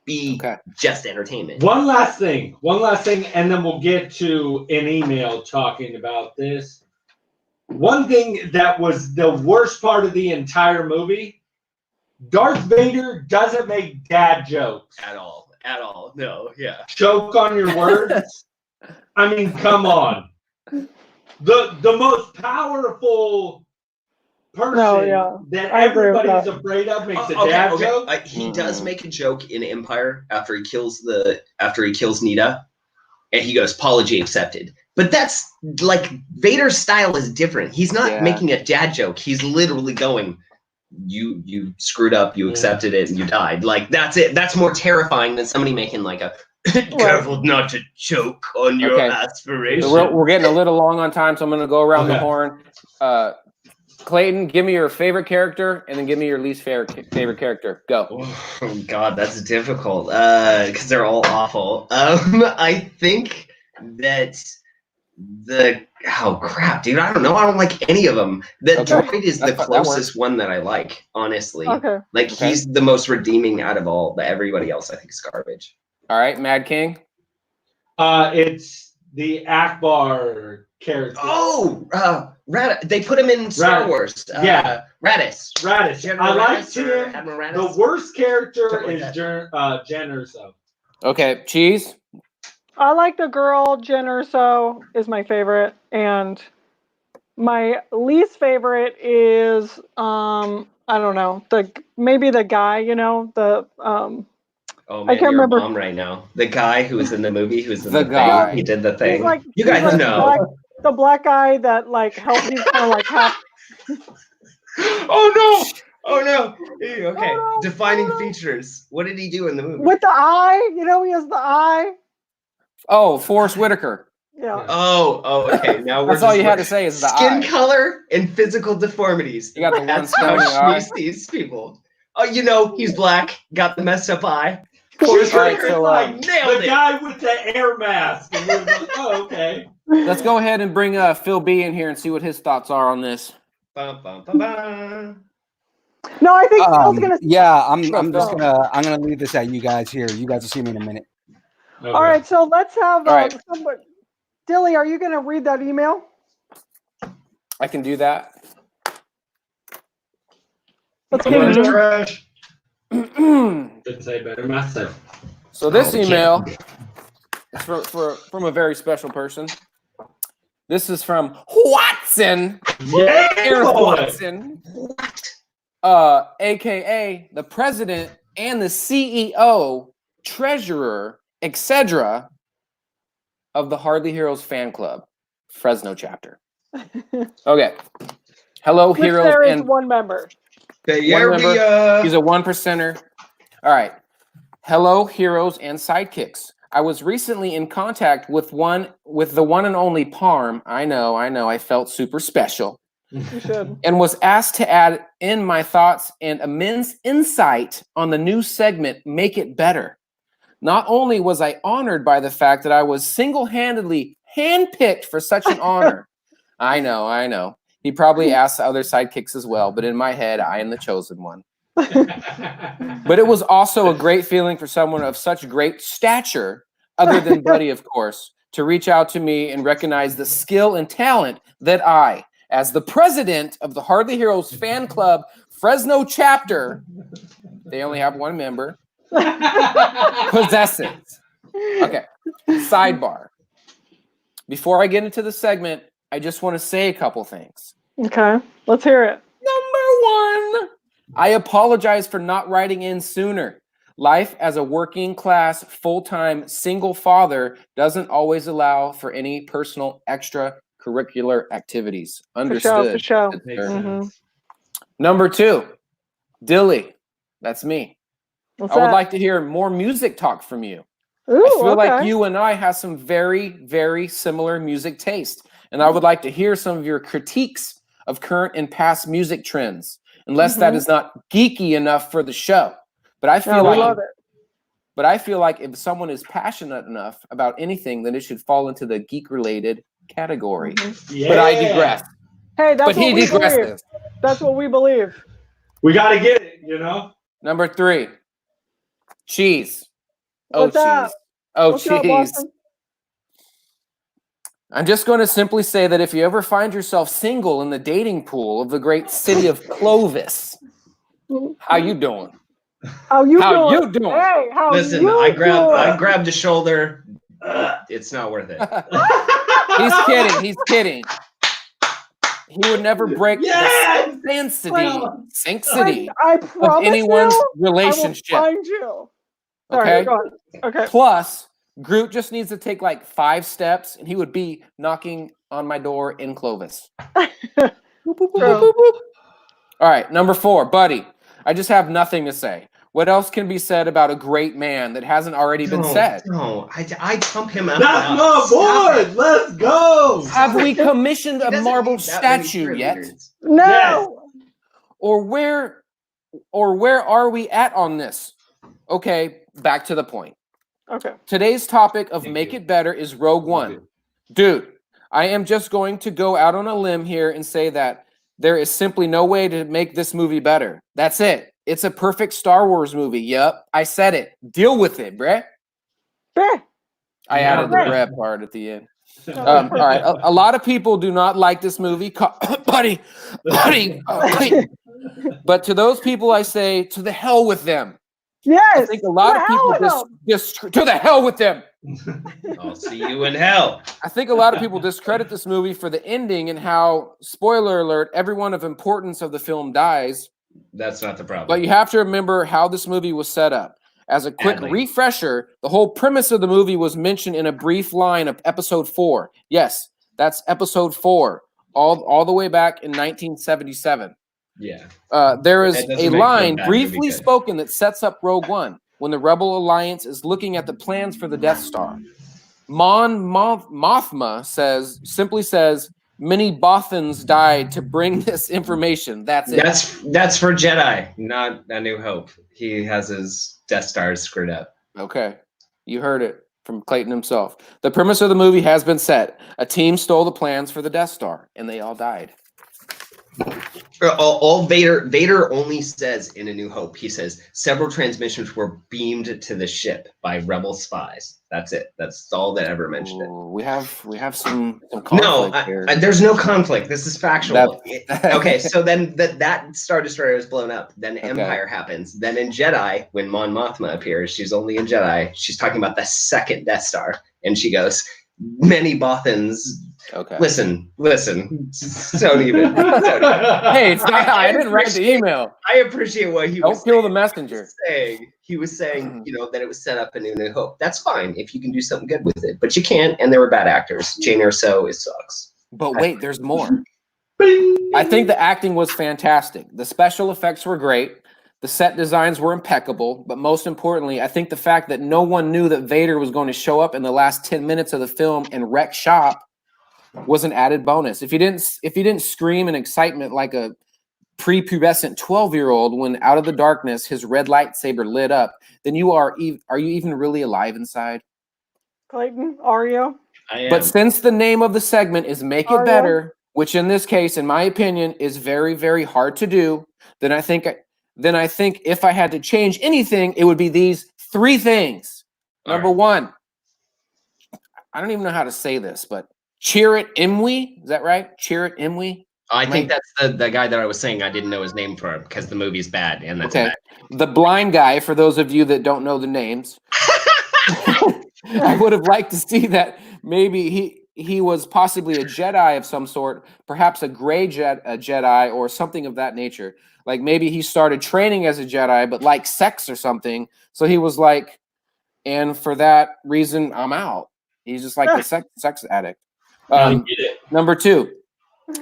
be just entertainment. One last thing, and then we'll get to an email talking about this. One thing that was the worst part of the entire movie, Darth Vader doesn't make dad jokes. At all. No, yeah. Choke on your words. I mean, come on. The most powerful person that everybody's afraid of makes a dad joke. He does make a joke in Empire after he kills Nita, and he goes, apology accepted. But that's like Vader's style is different. He's not making a dad joke. He's literally going, you screwed up, you accepted it, and you died. Like that's it. That's more terrifying than somebody making like a careful not to choke on your aspirations. So we're getting a little long on time, so I'm going to go around the horn. Clayton, give me your favorite character, and then give me your least favorite character. Go. Oh God, that's difficult because they're all awful. I think that crap, dude. I don't know. I don't like any of them. The droid is the closest one that I like, honestly. Okay. He's the most redeeming out of all, but everybody else I think is garbage. All right, Mad King. It's the Akbar character. Oh, they put him in Star Wars. Radis. I liked him. The worst character is Jen Urso. Okay, Cheese. I like the girl. Jen Urso is my favorite, and my least favorite is I don't know, maybe the guy. Oh man, I can't you're remember. a mom right now. The guy who was in the movie, who was in The the guy. thing, he did the thing. You He's guys know. the black guy that helped. He's kind of like half. Oh no. Okay. Oh, no. Defining features. What did he do in the movie? With the eye, he has the eye. Oh, Forrest Whitaker. Yeah. Oh, okay. Now we're That's all you had to say is the skin eye. color and physical deformities. You got the one That's how stony eye. Shanice sees people. Oh, he's black, got the messed up eye. Forrest All right, Whitaker's so, like nailed the it. guy with the air mask. And we're like, oh, okay. Let's go ahead and bring Phil B in here and see what his thoughts are on this. Bum, bum, bum, bum. No, I think Phil's gonna. Yeah, I'm gonna leave this at you guys here. You guys will see me in a minute. Okay. All right, so let's have All right. somebody. Dilly, are you gonna read that email? I can do that. Let's get into it. Trash. So Should say better myself. this email is from a very special person. This is from Watson. Yeah, Aaron boy. Watson. AKA the president and the CEO, treasurer, etc. of the Hardly Heroes fan club, Fresno chapter. Okay. Hello, Which heroes there is and one member. Bay one member. Area. He's a 1%er. All right. Hello, heroes and sidekicks. I was recently in contact with the one and only Parm. I know. I felt super special. You should. And was asked to add in my thoughts and immense insight on the new segment, Make It Better. Not only was I honored by the fact that I was single-handedly handpicked for such an honor. I know. He probably asked other sidekicks as well, but in my head, I am the chosen one. But it was also a great feeling for someone of such great stature, other than Buddy, of course, to reach out to me and recognize the skill and talent that I, as the president of the Hardly Heroes fan club Fresno chapter, they only have one member, possesses. Okay, sidebar. Before I get into the segment, I just want to say a couple things. Okay, let's hear it. Number one, I apologize for not writing in sooner. Life as a working class, full-time, single father doesn't always allow for any personal extracurricular activities. Understood. For sure. Makes Mhm. sense. Number two, Dilly. That's me. What's I would that? like to hear more music talk from you. Ooh, I feel like okay. you and I have some very, very similar music taste. And I would like to hear some of your critiques of current and past music trends, unless that is not geeky enough for the show. But I feel No, we like love it. But I feel like if someone is passionate enough about anything, then it should fall into the geek-related category. Yeah. But I digress. Hey, that's But he what we believe. digresses. That's what we believe. We got to get it, you know? Number three, cheese. Oh, What's up? cheese. Oh, What's up, cheese. Boston? I'm just going to simply say that if you ever find yourself single in the dating pool of the great city of Clovis, how you doing? How you How doing? you doing? Hey, how Listen, you I doing? grabbed a shoulder. It's not worth it. He's kidding. He's kidding. He would never break Yes! the sanctity I of promise anyone's you, relationship. I will find you. Sorry, Okay? go on. Okay. Plus, Groot just needs to take like 5 steps and he would be knocking on my door in Clovis. Boop, boop, boop, boop, boop, boop. All right, number 4, Buddy. I just have nothing to say. What else can be said about a great man that hasn't already been said? No, I pump him out. That's my boy. Let's go. Have we commissioned a marble that many statue yet? cheerleaders. No. Or where are we at on this? Okay, back to the point. Okay. Today's topic of Thank Make you. It Better is Rogue One. Dude, I am just going to go out on a limb here and say that there is simply no way to make this movie better. That's it. It's a perfect Star Wars movie. Yep, I said it. Deal with it, bruh. Bruh. I Yeah, added the bruh. bruh part at the end. All right, a lot of people do not like this movie. Buddy. But to those people, I say, to the hell with them. Yes. I think a lot of people to the hell with them. I'll see you in hell. I think a lot of people discredit this movie for the ending and how, spoiler alert, everyone of importance of the film dies. That's not the problem. But you have to remember how this movie was set up. As a quick Badly. refresher, the whole premise of the movie was mentioned in a brief line of episode 4. Yes, that's episode 4, all the way back in 1977. Yeah. There is That doesn't a make line for a bad briefly movie, spoken that sets up Rogue One when the Rebel Alliance is looking at the plans for the Death Star. Mothma simply says, many Bothans died to bring this information. That's it. That's for Jedi, not A New Hope. He has his Death Stars screwed up. Okay. You heard it from Clayton himself. The premise of the movie has been set. A team stole the plans for the Death Star, and they all died. All Vader only says in A New Hope, he says several transmissions were beamed to the ship by rebel spies. That's it. That's all that ever mentioned it. Ooh, we have some conflict No, here. there's no conflict. This is factual. That- Okay, so then that Star Destroyer is blown up. Then Empire happens. Then in Jedi, when Mon Mothma appears, she's only in Jedi. She's talking about the second Death Star, and she goes, "Many Bothans." Okay. Listen. Don't even. Hey, it's not. I didn't write the email. I appreciate what he Don't was kill the messenger. saying. He was saying, that it was set up in A New Hope. That's fine if you can do something good with it, but you can't. And there were bad actors. Jane Erso sucks. But wait, there's more. Bing. I think the acting was fantastic. The special effects were great. The set designs were impeccable. But most importantly, I think the fact that no one knew that Vader was going to show up in the last 10 minutes of the film and wreck shop was an added bonus. If you didn't scream in excitement like a prepubescent 12-year-old when out of the darkness his red lightsaber lit up, then are you even really alive inside? Clayton, are you? I am. But since the name of the segment is Make It Better, which in this case, in my opinion, is very, very hard to do, then I think if I had to change anything, it would be these 3 things. Number 1, I don't even know how to say this, but Chirrut Imwe, is that right? Chirrut Imwe? I think that's the guy that I was saying I didn't know his name for because the movie's bad, and that's okay. The blind guy, for those of you that don't know the names. I would have liked to see that maybe he was possibly a Jedi of some sort, perhaps a gray Jedi or something of that nature. Like maybe he started training as a Jedi, but like sex or something. So he was like, and for that reason, I'm out. He's just like the sex addict. Number 2,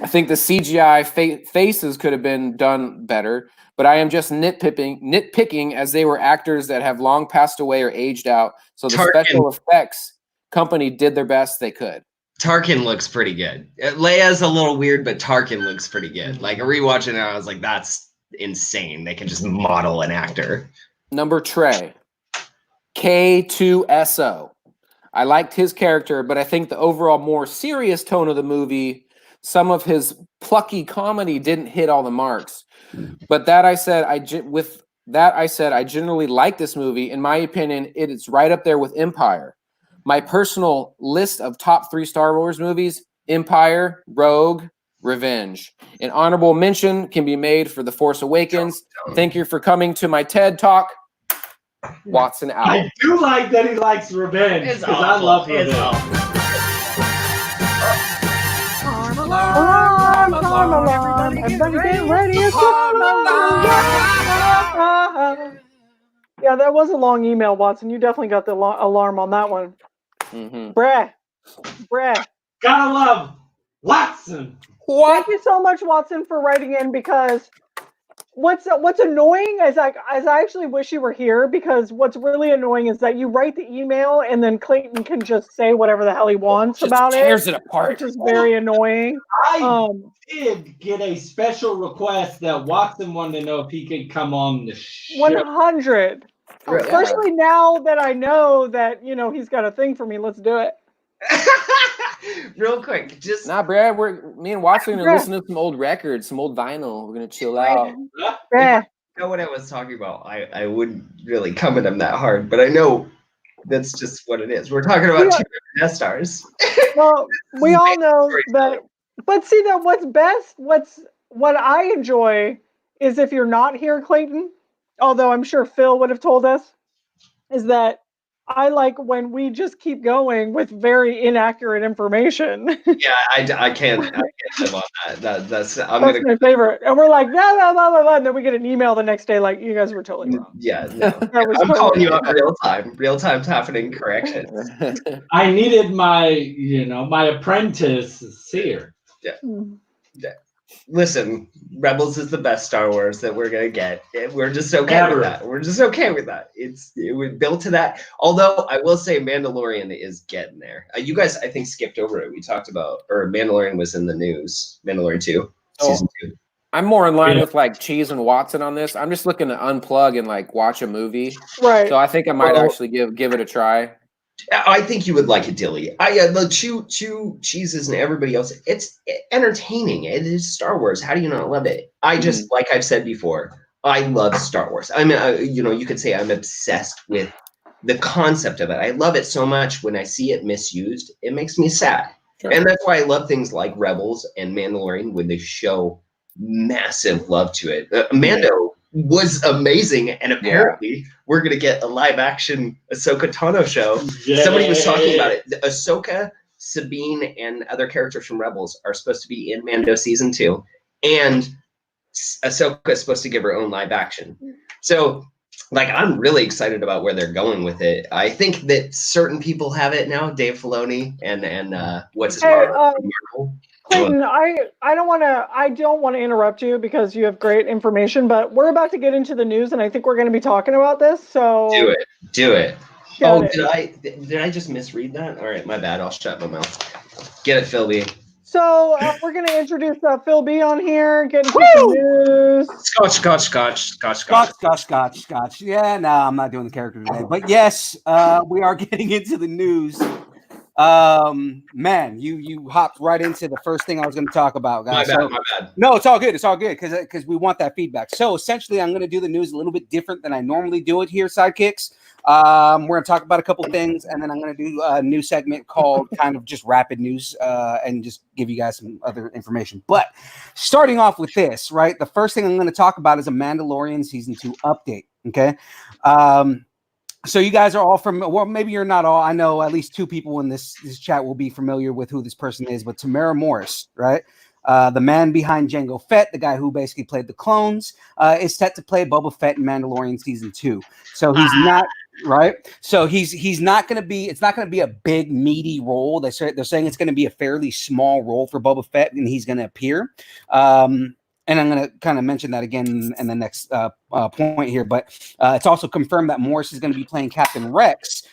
I think the CGI faces could have been done better, but I am just nitpicking as they were actors that have long passed away or aged out. So the special effects company did their best they could. Tarkin looks pretty good. Leia's a little weird, but Tarkin looks pretty good. Like rewatching it, I was like, that's insane. They can just model an actor. Number 3, K2SO. I liked his character, but I think the overall more serious tone of the movie, some of his plucky comedy didn't hit all the marks. But I generally like this movie. In my opinion, it's right up there with Empire. My personal list of top 3 Star Wars movies: Empire, Rogue, Revenge. An honorable mention can be made for The Force Awakens. Thank you for coming to my TED Talk. Watson out. I do like that he likes Revenge because I love Revenge. Alarm, everybody get ready. Yeah, that was a long email, Watson. You definitely got the alarm on that one. Mm-hmm. Breh. Gotta love Watson. Thank you so much, Watson, for writing in, because what's annoying is I actually wish you were here, because what's really annoying is that you write the email and then Clayton can just say whatever the hell he wants about it. Tears it apart. Which is very annoying. I did get a special request that Watson wanted to know if he could come on the show. 100. Especially now that I know that, he's got a thing for me. Let's do it. Real quick, just Brad. Me and Watson are gonna listen to some old records, some old vinyl. We're gonna chill out. Yeah. You know what I was talking about? I wouldn't really come at him that hard, but I know that's just what it is. We're talking about 2 Death Stars. Well, we all know that. But see, that what I enjoy is if you're not here, Clayton, although I'm sure Phil would have told us, is that I like when we just keep going with very inaccurate information. Yeah, I can't live on that. That's my favorite. And we're like, blah, blah, blah, blah, and then we get an email the next day like, you guys were totally wrong. Yeah, no. I'm calling you out real time happening corrections. I needed my apprentice here. Yeah. Listen, Rebels is the best Star Wars that we're gonna get. We're just okay with that. We're just okay with that. It was built to that. Although I will say, Mandalorian is getting there. You guys, I think, skipped over it. We talked about, or Mandalorian was in the news. Mandalorian 2, season 2. I'm more in line with like Cheese and Watson on this. I'm just looking to unplug and like watch a movie. Right. So I think I might actually give it a try. I think you would like it, Dilly. The cheeses and everybody else. It's entertaining. It is Star Wars. How do you not love it? I just, like I've said before, I love Star Wars. I mean, you could say I'm obsessed with the concept of it. I love it so much. When I see it misused, it makes me sad. Sure. And that's why I love things like Rebels and Mandalorian when they show massive love to it. Mando was amazing, and apparently we're gonna get a live action Ahsoka Tano show. Yay. Somebody was talking about it. Ahsoka, Sabine, and other characters from Rebels are supposed to be in Mando season 2, and Ahsoka is supposed to give her own live action. So, like, I'm really excited about where they're going with it. I think that certain people have it now, Dave Filoni and what's his name? Clayton, I don't want to interrupt you because you have great information, but we're about to get into the news, and I think we're going to be talking about this. So Do it. Get Oh, it. did I just misread that? All right, my bad. I'll shut my mouth. Get it, Phil B. So we're going to introduce Phil B on here, get into some news. Scotch. Yeah, no, I'm not doing the character today. But yes, we are getting into the news. Man, you hopped right into the first thing I was going to talk about, guys. My bad. No, it's all good. It's all good because we want that feedback. So essentially, I'm going to do the news a little bit different than I normally do it here, Sidekicks. We're going to talk about a couple things, and then I'm going to do a new segment called kind of just rapid news and just give you guys some other information. But starting off with this, right? The first thing I'm going to talk about is a Mandalorian Season 2 update, okay? So you guys are all well, maybe you're not all. I know at least two people in this chat will be familiar with who this person is, but Tamara Morris, right? The man behind Jango Fett, the guy who basically played the clones, is set to play Boba Fett in Mandalorian Season 2. So he's not right. So he's not going to be. It's not going to be a big meaty role. They're saying it's going to be a fairly small role for Boba Fett, and he's going to appear. And I'm going to kind of mention that again in the next point here. But it's also confirmed that Morris is going to be playing Captain Rex.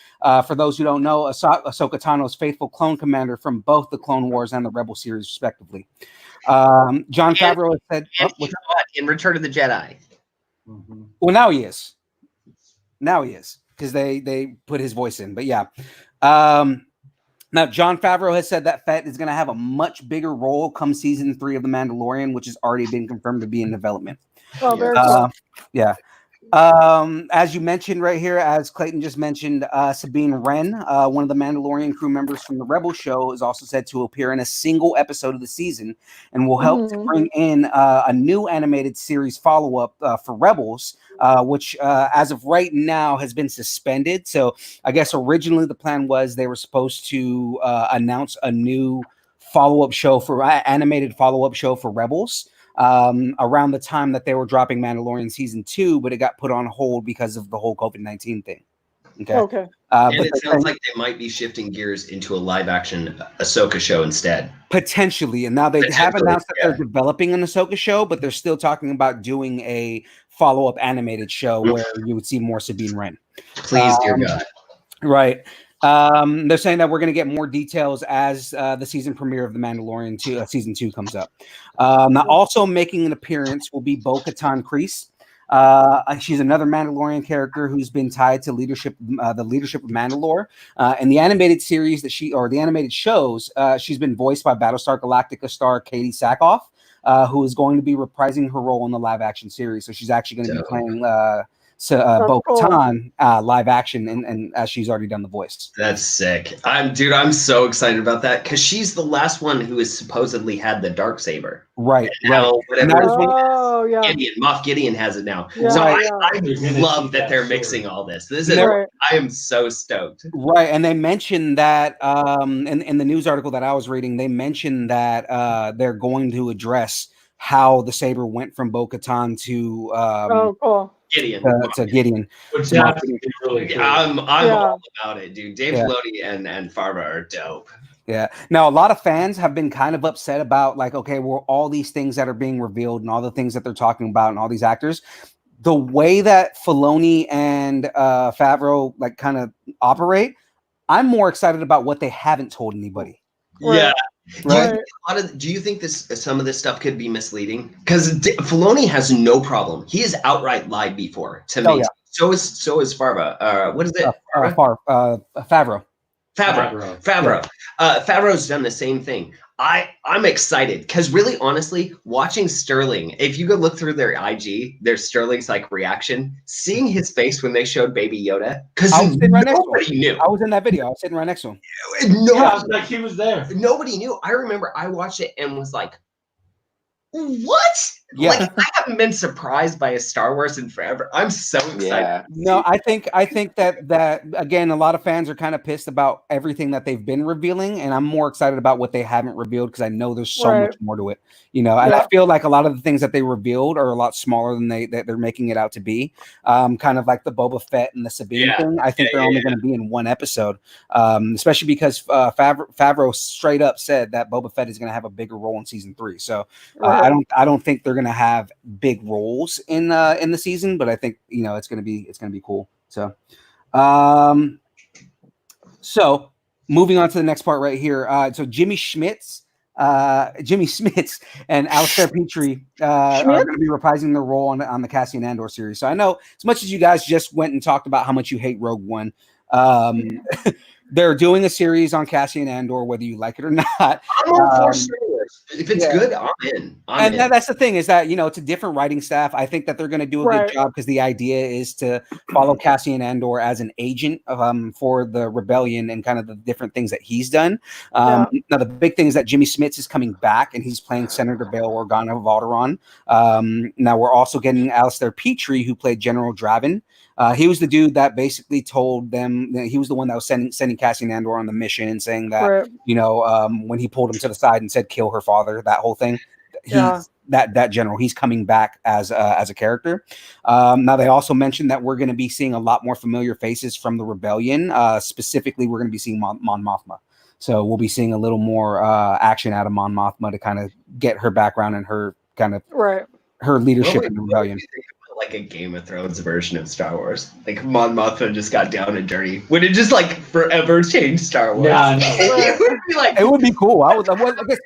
For those who don't know, Ahsoka Tano's faithful clone commander from both the Clone Wars and the Rebel series, respectively. John Favreau has said... in Return of the Jedi. Mm-hmm. Well, now he is. Because they put his voice in. But yeah. Now, John Favreau has said that Fett is going to have a much bigger role come season 3 of The Mandalorian, which has already been confirmed to be in development. Oh, very cool. Yeah. As you mentioned right here, as Clayton just mentioned, Sabine Wren, one of the Mandalorian crew members from the Rebel show, is also said to appear in a single episode of the season and will help to bring in a new animated series follow-up for Rebels, which as of right now has been suspended. So I guess originally the plan was they were supposed to announce a new animated follow-up show for Rebels. Around the time that they were dropping Mandalorian Season 2, but it got put on hold because of the whole COVID-19 thing. Okay. And it sounds like they might be shifting gears into a live-action Ahsoka show instead. Potentially. And now they have announced that they're developing an Ahsoka show, but they're still talking about doing a follow-up animated show where you would see more Sabine Wren. Please, dear God. Right. They're saying that we're going to get more details as the season premiere of The Mandalorian Season 2 comes up. Now, also making an appearance will be Bo-Katan Kryze. She's another Mandalorian character who's been tied to the leadership of Mandalore. In the animated series the animated shows, she's been voiced by Battlestar Galactica star Katie Sackhoff, who is going to be reprising her role in the live action series. So she's actually going to be playing Bo-Katan live action, and as she's already done the voice. That's sick. I'm so excited about that because she's the last one who has supposedly had the Darksaber. Right. Now, Moff Gideon has it now. Yeah, so I love that they're mixing all this. I am so stoked. Right, and they mentioned that in the news article that I was reading, they mentioned that they're going to address how the saber went from Bo-Katan to cool. Gideon. To Gideon. Which that's really cool. I'm all about it, dude. Dave Filoni and Favreau are dope. Yeah. Now, a lot of fans have been kind of upset about, like, okay, well, all these things that are being revealed and all the things that they're talking about and all these actors, the way that Filoni and Favreau like kind of operate, I'm more excited about what they haven't told anybody. Yeah. Right. Do you think some of this stuff could be misleading? Because Filoni has no problem. He has outright lied before to me. Oh, yeah. So is Favreau. What is it? Favreau. Favreau's done the same thing. I'm excited because really, honestly, watching Sterling, if you go look through their IG, there's Sterling's like reaction, seeing his face when they showed Baby Yoda, because nobody knew. I was in that video. I was sitting right next to him. Like he was there. Nobody knew. I remember I watched it and was like, what? Yeah. Like, I haven't been surprised by a Star Wars in forever. I'm so excited. Yeah. No, I think that again, a lot of fans are kind of pissed about everything that they've been revealing, and I'm more excited about what they haven't revealed because I know there's so much more to it. And I feel like a lot of the things that they revealed are a lot smaller than they're making it out to be. Kind of like the Boba Fett and the Sabine thing. I think they're only going to be in one episode, especially because Favreau straight up said that Boba Fett is going to have a bigger role in season 3. So I don't think they're going to have big roles in the season, but I think it's going to be cool. So so moving on to the next part right here. So Jimmy Smits and Alistair Petrie are going to be reprising their role on the Cassian Andor series. So I know as much as you guys just went and talked about how much you hate Rogue One, they're doing a series on Cassian Andor, whether you like it or not. I'm all for Star Wars. If it's good, I'm in. That's the thing is that it's a different writing staff. I think that they're going to do a good job because the idea is to follow Cassian Andor as an agent for the rebellion and kind of the different things that he's done. Now the big thing is that Jimmy Smits is coming back and he's playing Senator Bail Organa of Alderaan. Now we're also getting Alistair Petrie, who played General Draven. He was the dude that basically told them that he was the one that was sending Cassian Andor on the mission and saying that, when he pulled him to the side and said, kill her father, that whole thing. That general, he's coming back as a character. Now they also mentioned that we're going to be seeing a lot more familiar faces from the rebellion. Specifically, we're going to be seeing Mon Mothma. So we'll be seeing a little more action out of Mon Mothma to kind of get her background and her kind of her leadership in the rebellion. Like a Game of Thrones version of Star Wars. Like Mon Mothma just got down and dirty. Would it just like forever change Star Wars? Yeah, it would be like, it would be cool. I guess,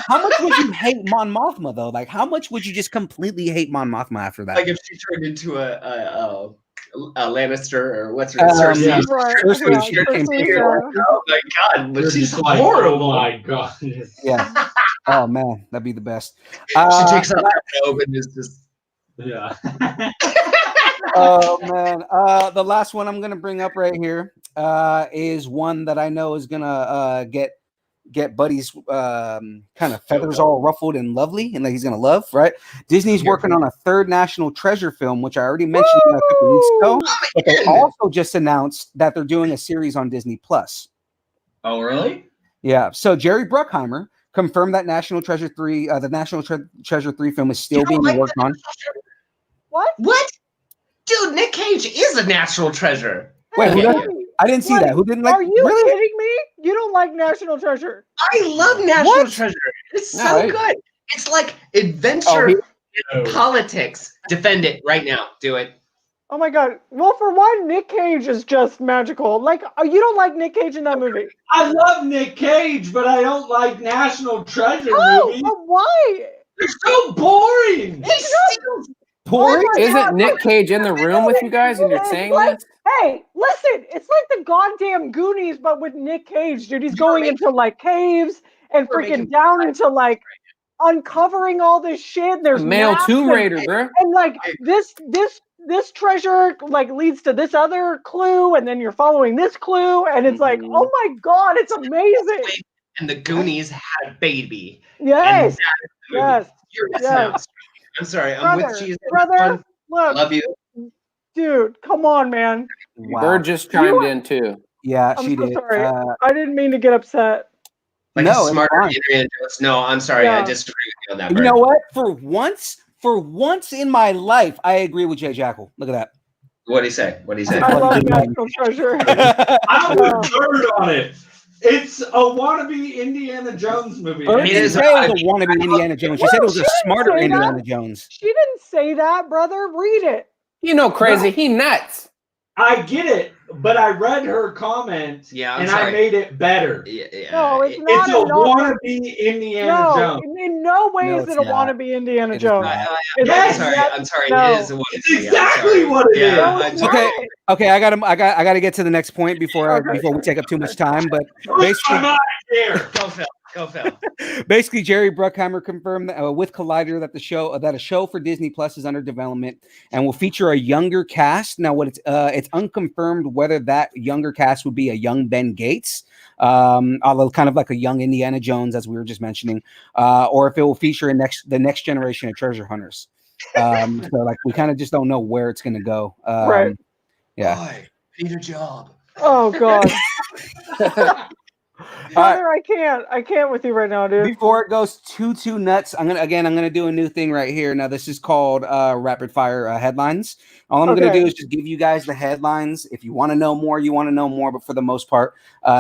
how much would you hate Mon Mothma though? Like how much would you just completely hate Mon Mothma after that? Like if she turned into a Lannister or what's her Cersei. Oh my god, but she's horrible. Oh my god. Yeah. Oh man, that'd be the best. She takes out her robe and is just oh man. The last one I'm gonna bring up right here is one that I know is gonna get Buddy's kind of feathers all ruffled and lovely, and that he's gonna love. Right? Disney's working on a third National Treasure film, which I already mentioned a couple weeks ago. But they also just announced that they're doing a series on Disney Plus. Oh really? Yeah. So Jerry Bruckheimer confirmed that National Treasure 3, the National Treasure 3 film is still being worked on. What? Dude, Nick Cage is a national treasure. Wait, I didn't see that. Who didn't like? Are you kidding me? You don't like National Treasure? I love National Treasure. It's so good. It's like adventure in politics. Defend it right now. Do it. Oh my god. Well, for one, Nick Cage is just magical. Like, you don't like Nick Cage in that movie? I love Nick Cage, but I don't like National Treasure movies. But why? They're so boring. Boring? Isn't Nick Cage in the room with you guys and you're saying this? Hey, listen, it's like the goddamn Goonies, but with Nick Cage, dude. He's going into like caves and freaking down into like uncovering all this shit. There's male Tomb Raider, bro. And like this treasure like leads to this other clue, and then you're following this clue, and it's like, oh my god, it's amazing. And the Goonies had a baby. Yes. Yes. You're missing out. I'm sorry. I'm with you. Brother, look. I love you. Dude, come on, man. Wow. Bird just chimed in too. Yeah, I'm she so did. Sorry. I didn't mean to get upset. Like a smarter Indiana Jones. No, I'm sorry. I disagree with you on that. You know what? For once in my life, I agree with Jay Jackal. Look at that. What'd he say? I love National Treasure. I'm with Bird on it. It's a wannabe Indiana Jones movie. She didn't say it was a wannabe Indiana Jones. She said it was a smarter Indiana Jones. She didn't say that, brother. Read it. You know, crazy. He nuts. I get it, but I read her comment and I made it better. No, it's not. It's a wannabe Indiana Jones. In no way is it a wannabe Indiana Jones. I'm sorry. It is a wannabe. It's exactly what it is. Okay. I gotta get to the next point before we take up too much time. But basically, Go Phil. Basically, Jerry Bruckheimer confirmed with Collider that a show for Disney Plus is under development and will feature a younger cast. Now, it's unconfirmed whether that younger cast would be a young Ben Gates kind of like a young Indiana Jones, as we were just mentioning, or if it will feature the next generation of treasure hunters. So like we kind of just don't know where it's gonna go. Right. Yeah. Boy, need a job. Oh God. All right. Brother, I can't with you right now, dude. Before it goes too nuts, I'm gonna do a new thing right here. Now this is called rapid fire headlines. All I'm gonna Okay. do is just give you guys the headlines. If you want to know more, you want to know more. But for the most part,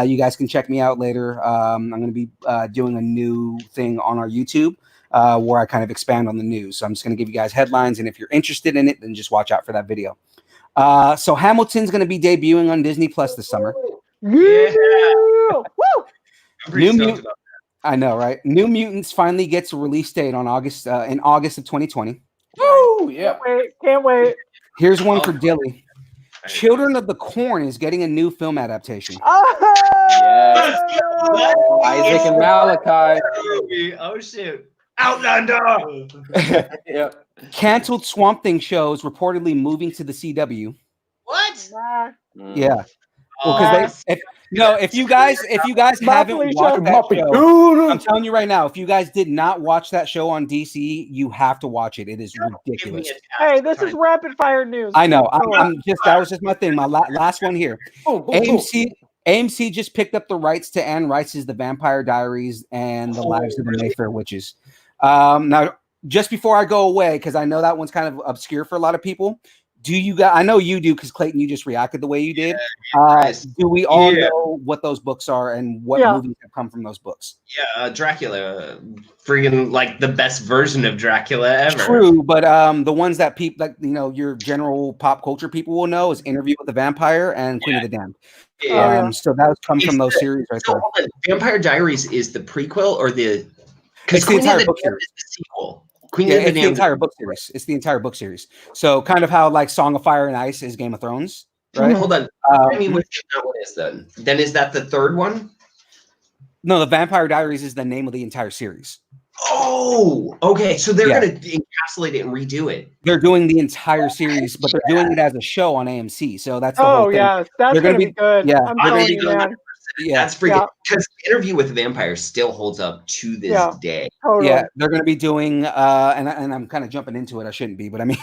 you guys can check me out later. I'm gonna be doing a new thing on our YouTube where I kind of expand on the news. So I'm just gonna give you guys headlines, and if you're interested in it, then just watch out for that video. So Hamilton's gonna be debuting on Disney Plus this summer. Yeah. Woo! I'm pretty New stoked Mut- about I know, right? New Mutants finally gets a release date on August in August of 2020. Woo! Yeah. Can't wait. Here's one Oh. for Dilly. that. Children of the Corn is getting a new film adaptation. Yes. Oh! Isaac and Malachi. Oh shit. Outlander. Yeah. Canceled Swamp Thing shows reportedly moving to the CW. What? Nah. Yeah. Well, because if you guys haven't Muppet watched show. that show, Muppet. I'm telling you right now, if you guys did not watch that show on DC, you have to watch it. It is ridiculous. Hey, this is rapid fire news. I know. Keep going. That was just my thing. My last one here. Boom, boom, boom. AMC just picked up the rights to Anne Rice's The Vampire Diaries and The Lives of the Mayfair Witches. Now, just before I go away, because I know that one's kind of obscure for a lot of people. Do you guys? I know you do, because Clayton, you just reacted the way you did. Do we all know what those books are and what movies have come from those books? Yeah, Dracula, friggin' like the best version of Dracula ever. True, but the ones that people, like your general pop culture people will know is Interview with the Vampire and Queen of the Damned. Yeah. So that was come from those series right there. hold on. Vampire Diaries is the prequel or the? Because It's the Queen of entire the book Damned series. is the sequel. Queen Yeah, of the it's the Damned. entire book series. It's the entire book series. So kind of how like Song of Fire and Ice is Game of Thrones, right? Hold on. I mean, what that one is then? Then is that the third one? No, the Vampire Diaries is the name of the entire series. Oh, okay. So they're gonna encapsulate it and redo it. They're doing the entire series, but they're doing it as a show on AMC. So that's the whole thing. Yeah, that's They're gonna gonna be good. yeah, I'm they're gonna telling be you, good. man. Yeah, That's freaking because Interview with the Vampire still holds up to this day. Totally. yeah, they're going to be doing, and I'm kind of jumping into it. I shouldn't be, but I mean,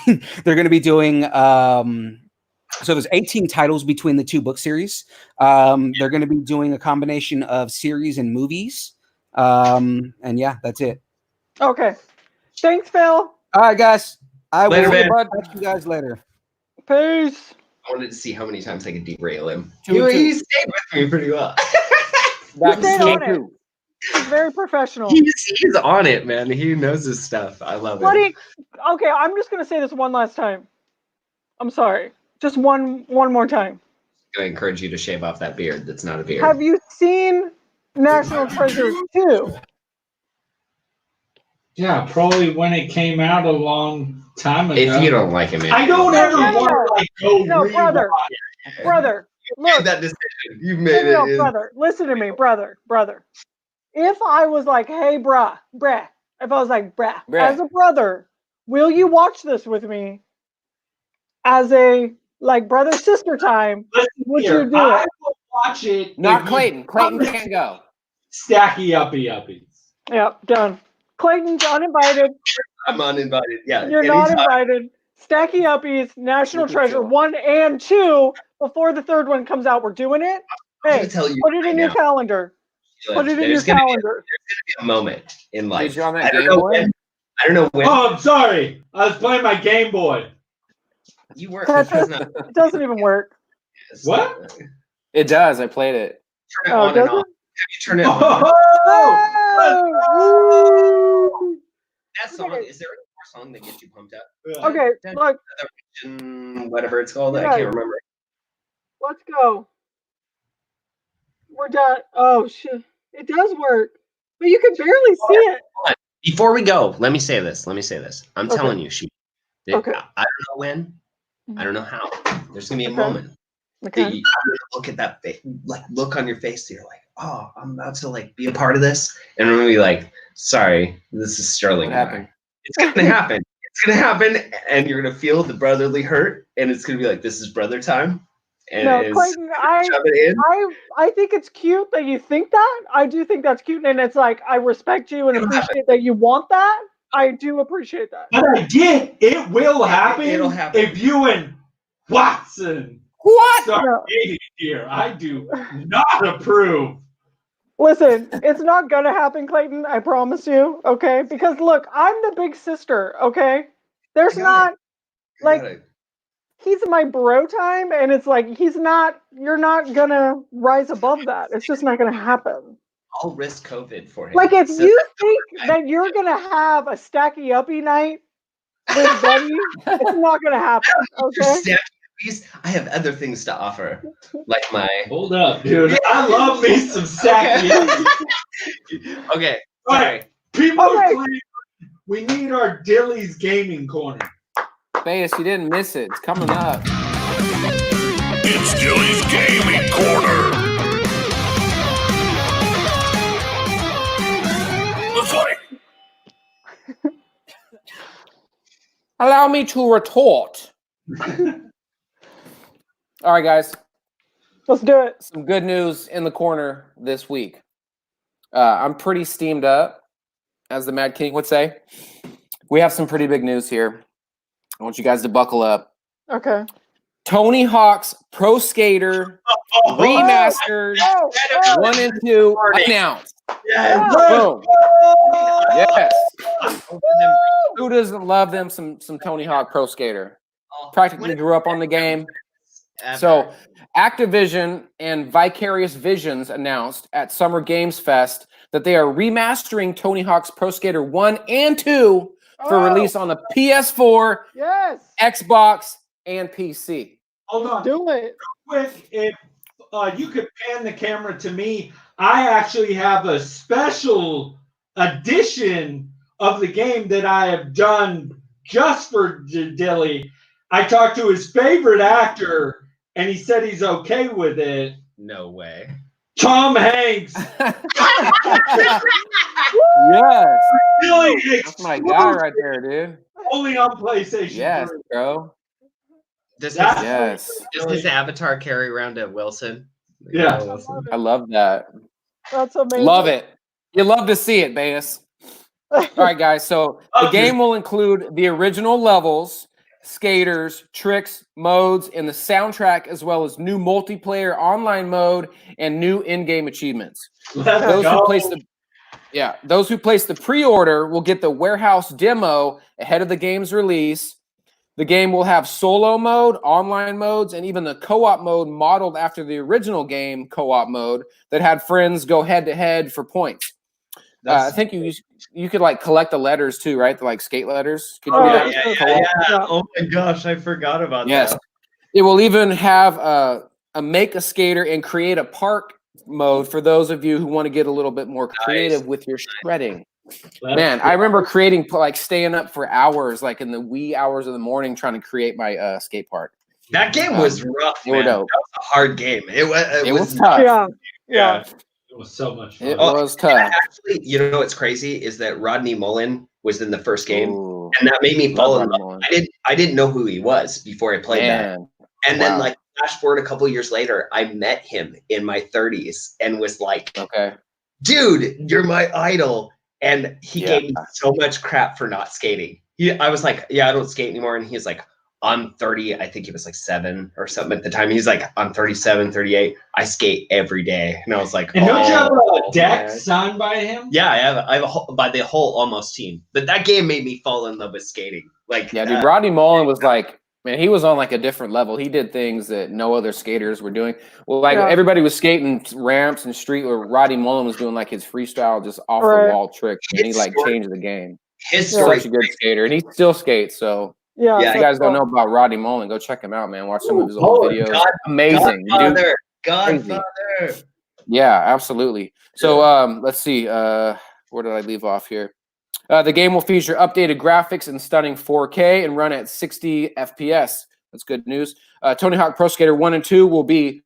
they're going to be doing. So there's 18 titles between the two book series. They're going to be doing a combination of series and movies. And yeah, that's it. Okay. Thanks, Phil. All right, guys. I Later, will man. catch you guys later. Peace. I wanted to see how many times I could derail him. Two. He stayed with me pretty well. Back Stay to on it. two. He's very professional. he's on it, man. He knows his stuff. I love it. Okay, I'm just gonna say this one last time. I'm sorry. Just one more time. I encourage you to shave off that beard. That's not a beard. Have you seen National Treasure 2? Yeah, probably when it came out a long time ago. If you don't like him, I don't ever Yeah. want to like go No, brother. rewatch. Brother, you made look. that decision. You made No, it. brother. Listen to me, brother. If I was like, hey, brah, if I was like, brah, as a brother, will you watch this with me? As a like brother sister time, would you do I it? will watch it. Not if Clayton. you Clayton come can't go. Stacky uppy uppies. Yeah, done. Clayton's uninvited. I'm uninvited. Yeah. You're not anytime. invited. Stacky Uppies, National can Treasure show 1 and 2. Before the third one comes out, we're doing it. I'm Hey, gonna tell you put it right in your now, calendar. Put it in your there's gonna calendar. be a moment in life. Did you on that I don't Game know Boy? when. I don't know when. Oh, I'm sorry. I was playing my Game Boy. You were. Tetris, not. it doesn't even work. What? It does. I played it. Turn it Oh, on and does off. it? Have you turned it on? Oh! That song. Is there any more song that gets you pumped up? Okay, look, Whatever it's called. I Yeah. can't remember. let's go. We're done. Oh, shit. It does work. But you can barely see it. Before we go, let me say this. I'm Okay. telling you, Okay. I don't know when. I don't know how. There's gonna be a Okay. moment that Okay. you look at that face, like look on your face. You're like, oh, I'm about to like be a part of this, and I'm gonna be like, sorry, this is Sterling. What happened? It's gonna happen. It's gonna happen, and you're gonna feel the brotherly hurt, and it's gonna be like, this is brother time, and No, is Clayton, shove it in. I think it's cute that you think that. I do think that's cute, and it's like I respect you and appreciate that you want that. I do appreciate that. But I get it will happen, It'll happen. if you and Watson What? start No. dating here. I do not approve. Listen, it's not gonna happen, Clayton. I promise you. Okay, because look, I'm the big sister. Okay, there's I got not I like got it. he's my bro time, and it's like he's not. You're not gonna rise above that. It's just not gonna happen. I'll risk COVID for him. Like if So you think that you're gonna have a stacky uppy night with Betty, it's not gonna happen. you're Okay. snapping these, I have other things to offer, like my. Hold up, dude. I love me some stacky. Okay, All sorry. right, people Okay. claim we need our Dilly's gaming corner. Bayes, you didn't miss it. It's coming up. It's Dilly's Gaming Corner. Let's play. Allow me to retort. All right, guys. Let's do it. Some good news in the corner this week. I'm pretty steamed up, as the Mad King would say. We have some pretty big news here. I want you guys to buckle up. Okay. Tony Hawk's Pro Skater Remastered Oh, 1 and 2 announced. Yeah, Boom. Yes. Who doesn't love them some Tony Hawk Pro Skater? Practically grew up on the game. So Activision and Vicarious Visions announced at Summer Games Fest that they are remastering Tony Hawk's Pro Skater 1 and 2 for release on the PS4, yes. Xbox, and PC. hold on. Do it. Quick, if you could pan the camera to me, I actually have a special edition of the game that I have done just for Dilly. I talked to his favorite actor, and he said he's okay with it. No way. Tom Hanks. Yes. Dilly That's my guy right there, dude. only on PlayStation Yes, 3. bro. Does That's his, Yes. does his avatar carry around a Wilson? Yeah. I love I it. love that. That's amazing. Love it. You love to see it, Bayes. All right, guys. So the game will include the original levels, skaters, tricks, modes, and the soundtrack, as well as new multiplayer online mode and new in-game achievements. Let's Those go. who place the pre-order will get the warehouse demo ahead of the game's release. The game will have solo mode, online modes, and even the co-op mode modeled after the original game co-op mode that had friends go head-to-head for points. I think you could like collect the letters too, right? The like skate letters. Could you do that? Co-op? Oh my gosh, I forgot about Yes. that. It will even have a make a skater and create a park mode for those of you who want to get a little bit more creative with your shredding. Man, I remember creating, like staying up for hours, like in the wee hours of the morning, trying to create my skate park. That game was rough, they were man. That dope. was a hard game. It was tough. Yeah. It was so much fun. It was tough. Actually, you know what's crazy is that Rodney Mullen was in the first game, Ooh, and that made me fall in Rodney love. Mullen. I didn't know who he was before I played that. Man. And then Wow. like flash forward a couple years later, I met him in my 30s and was like, Okay. dude, you're my idol. And he Yeah. gave me so much crap for not skating. I was like, yeah, I don't skate anymore. And he was like, I'm 30. I think he was like 7 or something at the time. He's like, I'm 37, 38. I skate every day. And I was like, And don't you have oh, a deck man. signed by him? Yeah, I have a whole, by the whole almost team. But that game made me fall in love with skating. Like, Yeah, dude, Rodney Mullen was like, man, he was on like a different level. He did things that no other skaters were doing. Well, like everybody was skating ramps and street, where Rodney Mullen was doing like his freestyle, just off the wall tricks, and he like changed the game. His He's story, such a good skater, and he still skates. So Yeah. if you guys don't know about Rodney Mullen, go check him out, man. Watch some of his old videos. Amazing, dude. Godfather. Yeah, absolutely. So let's see. Where did I leave off here? The game will feature updated graphics and stunning 4K and run at 60 FPS. That's good news. Tony Hawk Pro Skater 1 and 2 will be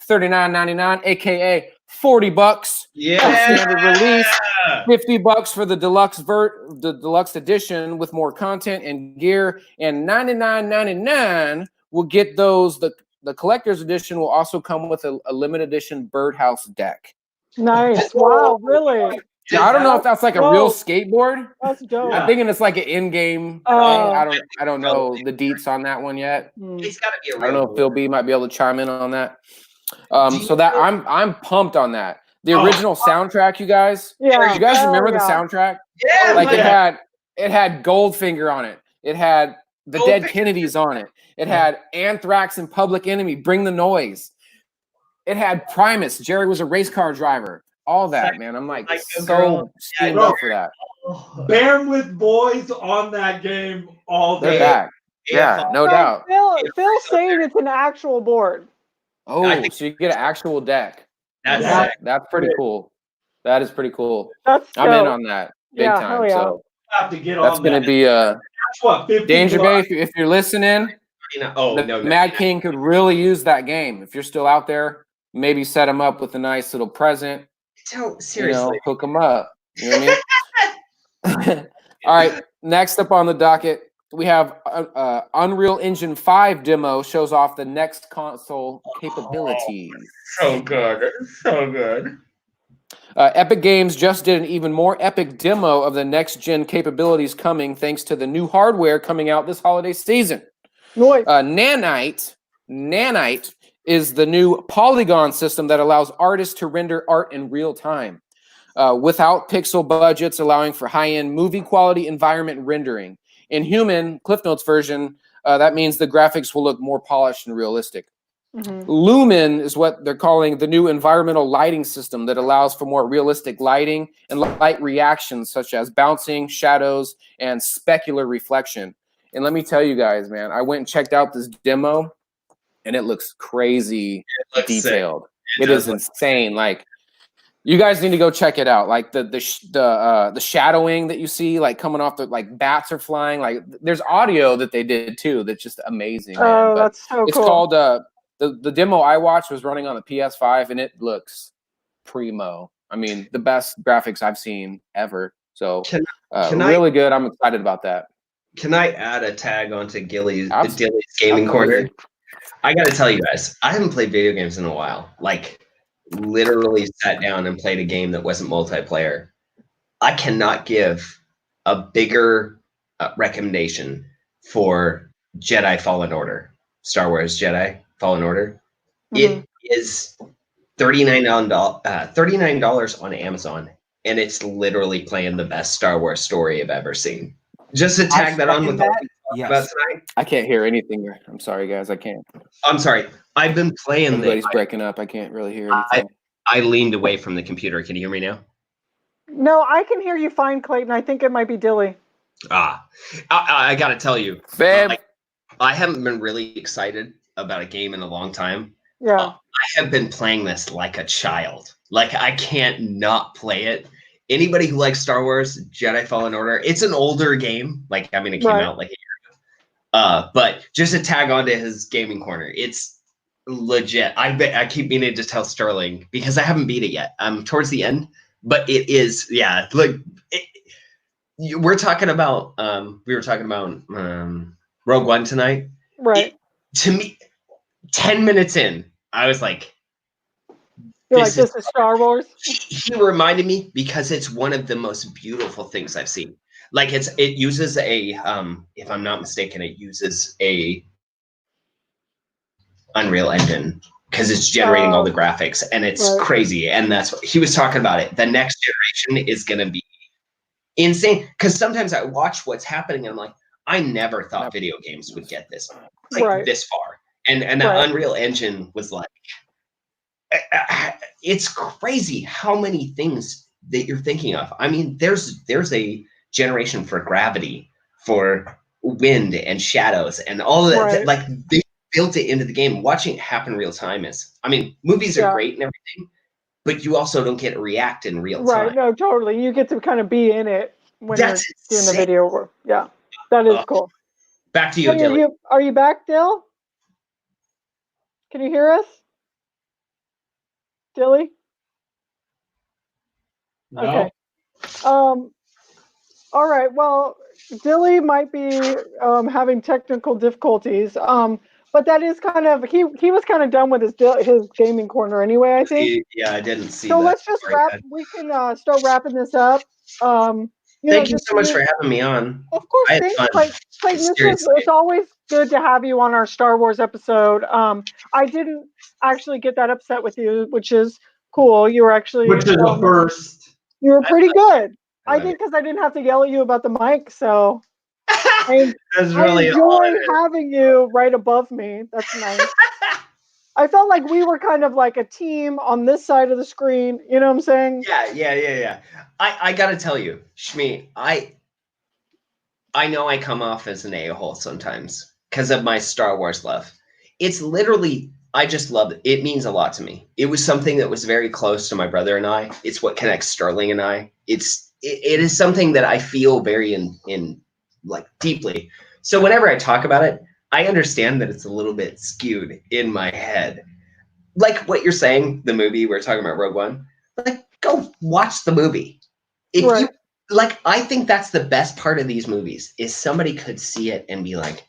$39.99, aka $40. Yeah. For standard release, $50 for the deluxe edition with more content and gear, and $99.99 will get the the collector's edition will also come with a limited edition birdhouse deck. Nice. Wow, really? Now, I don't know if that's like a real Dope. skateboard. That's dope. I'm thinking it's like an in-game thing. I don't know the deets on that one yet. It's got to be a I don't know if Phil B might be able to chime in on that. So that I'm pumped on that. The original soundtrack, you guys. Yeah. You guys remember the soundtrack? Yeah, Like it had Goldfinger on it. It had the Dead Kennedys on it. It had Anthrax and Public Enemy, Bring the Noise. It had Primus. Jerry was a race car driver. All that, man. I'm like so steamed up for that. Bandwidth boys on that game all day. They're back. Yeah, no doubt. Phil's saying it's an actual board. Oh, so you get an actual deck. That's pretty cool. That is pretty cool. I'm in on that big time. Yeah. So Have to get that's on going to be a Danger Bay. If you're listening, Mad King could really use that game. If you're still out there, maybe set him up with a nice little present. Seriously, hook him up. You know what I mean? All right. Next up on the docket, we have Unreal Engine 5 demo shows off the next console capabilities. So good. So good. Epic Games just did an even more epic demo of the next-gen capabilities coming thanks to the new hardware coming out this holiday season. Nice. Nanite is the new polygon system that allows artists to render art in real time without pixel budgets, allowing for high-end movie quality environment rendering. In Human, Cliff Notes version, that means the graphics will look more polished and realistic. Mm-hmm. Lumen is what they're calling the new environmental lighting system that allows for more realistic lighting and light reactions such as bouncing, shadows, and specular reflection. And let me tell you guys, man, I went and checked out this demo, and it looks crazy detailed. It is insane. Like, you guys need to go check it out. Like the shadowing that you see, like coming off the like bats are flying. Like there's audio that they did too. That's just amazing. Oh, that's so cool. It's called the demo I watched was running on the PS5, and it looks primo. I mean, the best graphics I've seen ever. So really good. I'm excited about that. Can I add a tag onto Dilly's Gaming Corner? I got to tell you guys, I haven't played video games in a while. Like, literally sat down and played a game that wasn't multiplayer. I cannot give a bigger recommendation for Jedi Fallen Order, Star Wars Jedi Fallen Order. Mm-hmm. It is $39 on Amazon, and it's literally playing the best Star Wars story I've ever seen. Just to tag that on with that. Yes. I can't hear anything. I'm sorry, guys. I can't. I'm sorry. I've been playing. Everybody's breaking up. I can't really hear anything. I leaned away from the computer. Can you hear me now? No, I can hear you fine, Clayton. I think it might be Dilly. I got to tell you, babe, I haven't been really excited about a game in a long time. Yeah. I have been playing this like a child. Like, I can't not play it. Anybody who likes Star Wars, Jedi Fallen Order, it's an older game. Like, I mean, it came out like a year ago. But just to tag onto his gaming corner, it's legit. I keep meaning to tell Sterling because I haven't beat it yet. I'm towards the end, but it is, yeah. Like, we were talking about Rogue One tonight. Right. To me, 10 minutes in, I was like, this is Star Wars. He reminded me because it's one of the most beautiful things I've seen. Like, it uses a if I'm not mistaken, it uses a Unreal Engine because it's generating all the graphics, and it's crazy. And that's what he was talking about. It. The next generation is going to be insane. Because sometimes I watch what's happening, and I'm like, I never thought video games would get this this far. And the Unreal Engine was like. It's crazy how many things that you're thinking of. I mean, there's a generation for gravity, for wind and shadows and all of that. Right. Like, they built it into the game. Watching it happen real time is, I mean, movies are great and everything, but you also don't get to react in real time. Right, no, totally. You get to kind of be in it when you're doing the video. Yeah, that is cool. Back to you, Dilly. Are you back, Dill? Can you hear us? Dilly? No. Okay. All right. Well, Dilly might be having technical difficulties. But that is kind of he was kind of done with his gaming corner anyway, I think. Yeah, I didn't see So that. let's just wrap. We can start wrapping this up. Thank you so much for having me on. Of course, I had thanks, fun. Clayton. Seriously. It's always good to have you on our Star Wars episode. I didn't actually get that upset with you, which is cool. You were actually Which is a first. You were pretty good. I love think because I didn't have to yell at you about the mic, so I That's really all enjoy it is. having you right above me. That's nice. I felt like we were kind of like a team on this side of the screen. You know what I'm saying? Yeah. I gotta tell you, Shmi, I know I come off as an a-hole sometimes because of my Star Wars love. It's literally, I just love it. It means a lot to me. It was something that was very close to my brother and I. It's what connects Sterling and I. It is something that I feel very in like deeply. So whenever I talk about it, I understand that it's a little bit skewed in my head. Like what you're saying, the movie we're talking about, Rogue One. Like, go watch the movie. If Right. you like, I think that's the best part of these movies is somebody could see it and be like,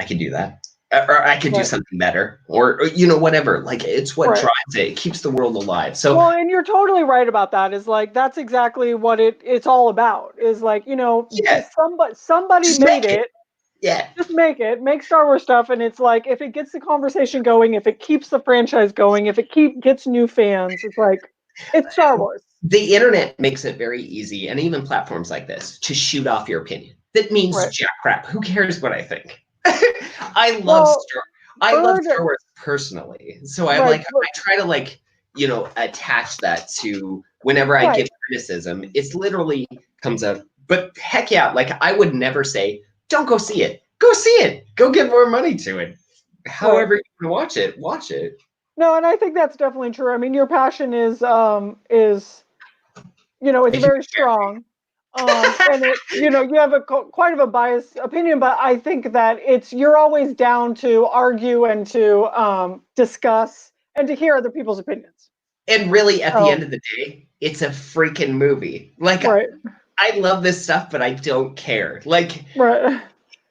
I can do that, or I could do Right. something better, or you know, whatever. Like, it's what Right. drives it. It keeps the world alive. So Well, and you're totally right about that. Is like that's exactly what it's all about. Is like, you know, Yeah. somebody Just made make it. yeah, Just make Star Wars stuff, and it's like if it gets the conversation going, if it keeps the franchise going, if it gets new fans, it's like it's Star Wars. the internet makes it very easy, and even platforms like this, to shoot off your opinion. That means Right. jack crap. Who cares what I think? I love Star Wars personally, so I Right. try to like, you know, attach that to whenever I Right. get criticism. It's literally comes up. But heck yeah, like I would never say, don't go see it. Go see it. Go give more money to it. However you can watch it, watch it. No, and I think that's definitely true. I mean, your passion is you know, it's very strong. And it, you know, you have quite of a biased opinion, but I think that you're always down to argue and to discuss and to hear other people's opinions. And really, at the end of the day, it's a freaking movie. Like, Right. I love this stuff, but I don't care. Like, Right.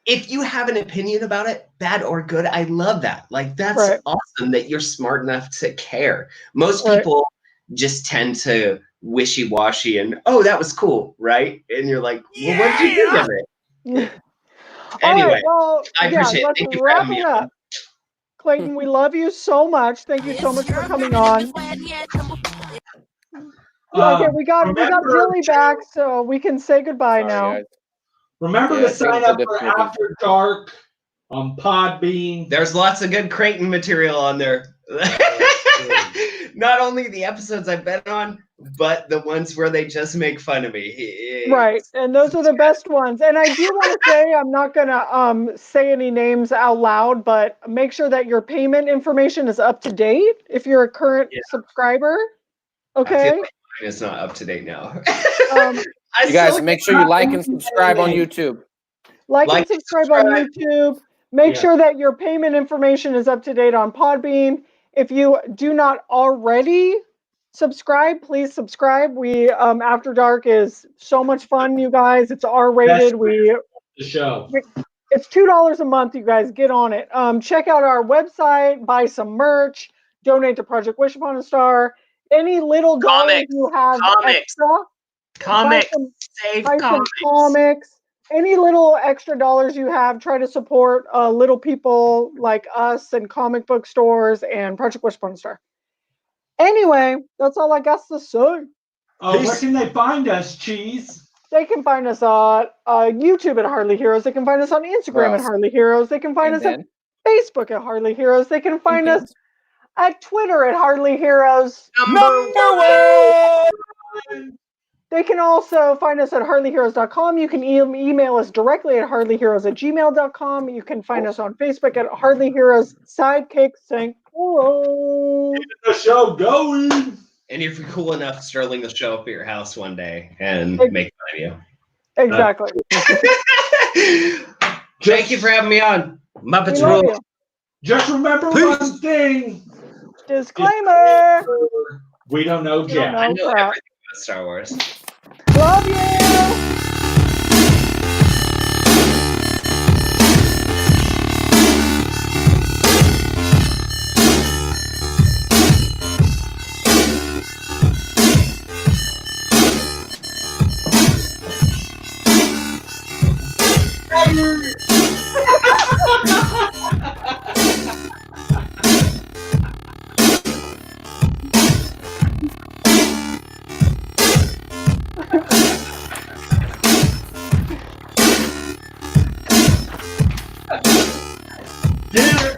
if you have an opinion about it, bad or good, I love that. Like, that's Right. awesome that you're smart enough to care. Most people just tend to wishy-washy and, oh, that was cool, right? And you're like, well, what did you think of it? Anyway, All right, well, I appreciate it. let's Thank you for wrap having me it on. up. Clayton, we love you so much. Thank you so much for coming on. Okay, we got Billy back, so we can say goodbye now. Guys. Remember Yeah, to sign up for difficulties. After Dark on Podbean. There's lots of good Creighton material on there. Not only the episodes I've been on, but the ones where they just make fun of me. Right, and those are the best ones. And I do want to say, I'm not gonna say any names out loud, but make sure that your payment information is up to date if you're a current subscriber. Okay. I feel like mine is not up to date now. You guys make sure you like and subscribe on YouTube. Like and subscribe on YouTube. Make sure that your payment information is up to date on Podbean. If you do not already subscribe, please subscribe. We After Dark is so much fun, you guys. It's R-rated. The show. It's $2 a month, you guys. Get on it. Check out our website, buy some merch, donate to Project Wish Upon a Star. Any little dollars you have extra, buy some comics. Any little extra dollars you have, try to support little people like us and comic book stores and Project Wish Upon a Star. Anyway, that's all I got to say. Where can they find us, Cheese? They can find us on YouTube at Hardly Heroes. They can find us on Instagram at Hardly Heroes. They can find us at Facebook at Hardly Heroes. They can find us at Twitter at Hardly Heroes. Number one! They can also find us at hardlyheroes.com. You can email us directly at hardlyheroes@gmail.com. You can find us on Facebook at Hardly Heroes Sidekick Sanctuary. Keep the show going. And if you're cool enough, Sterling will show up at your house one day and make fun of you. Exactly. Thank you for having me on. Muppets We love rule. you. Just remember one thing. Disclaimer. We don't know Jack. I know everything about Star Wars. Love you. Dinner.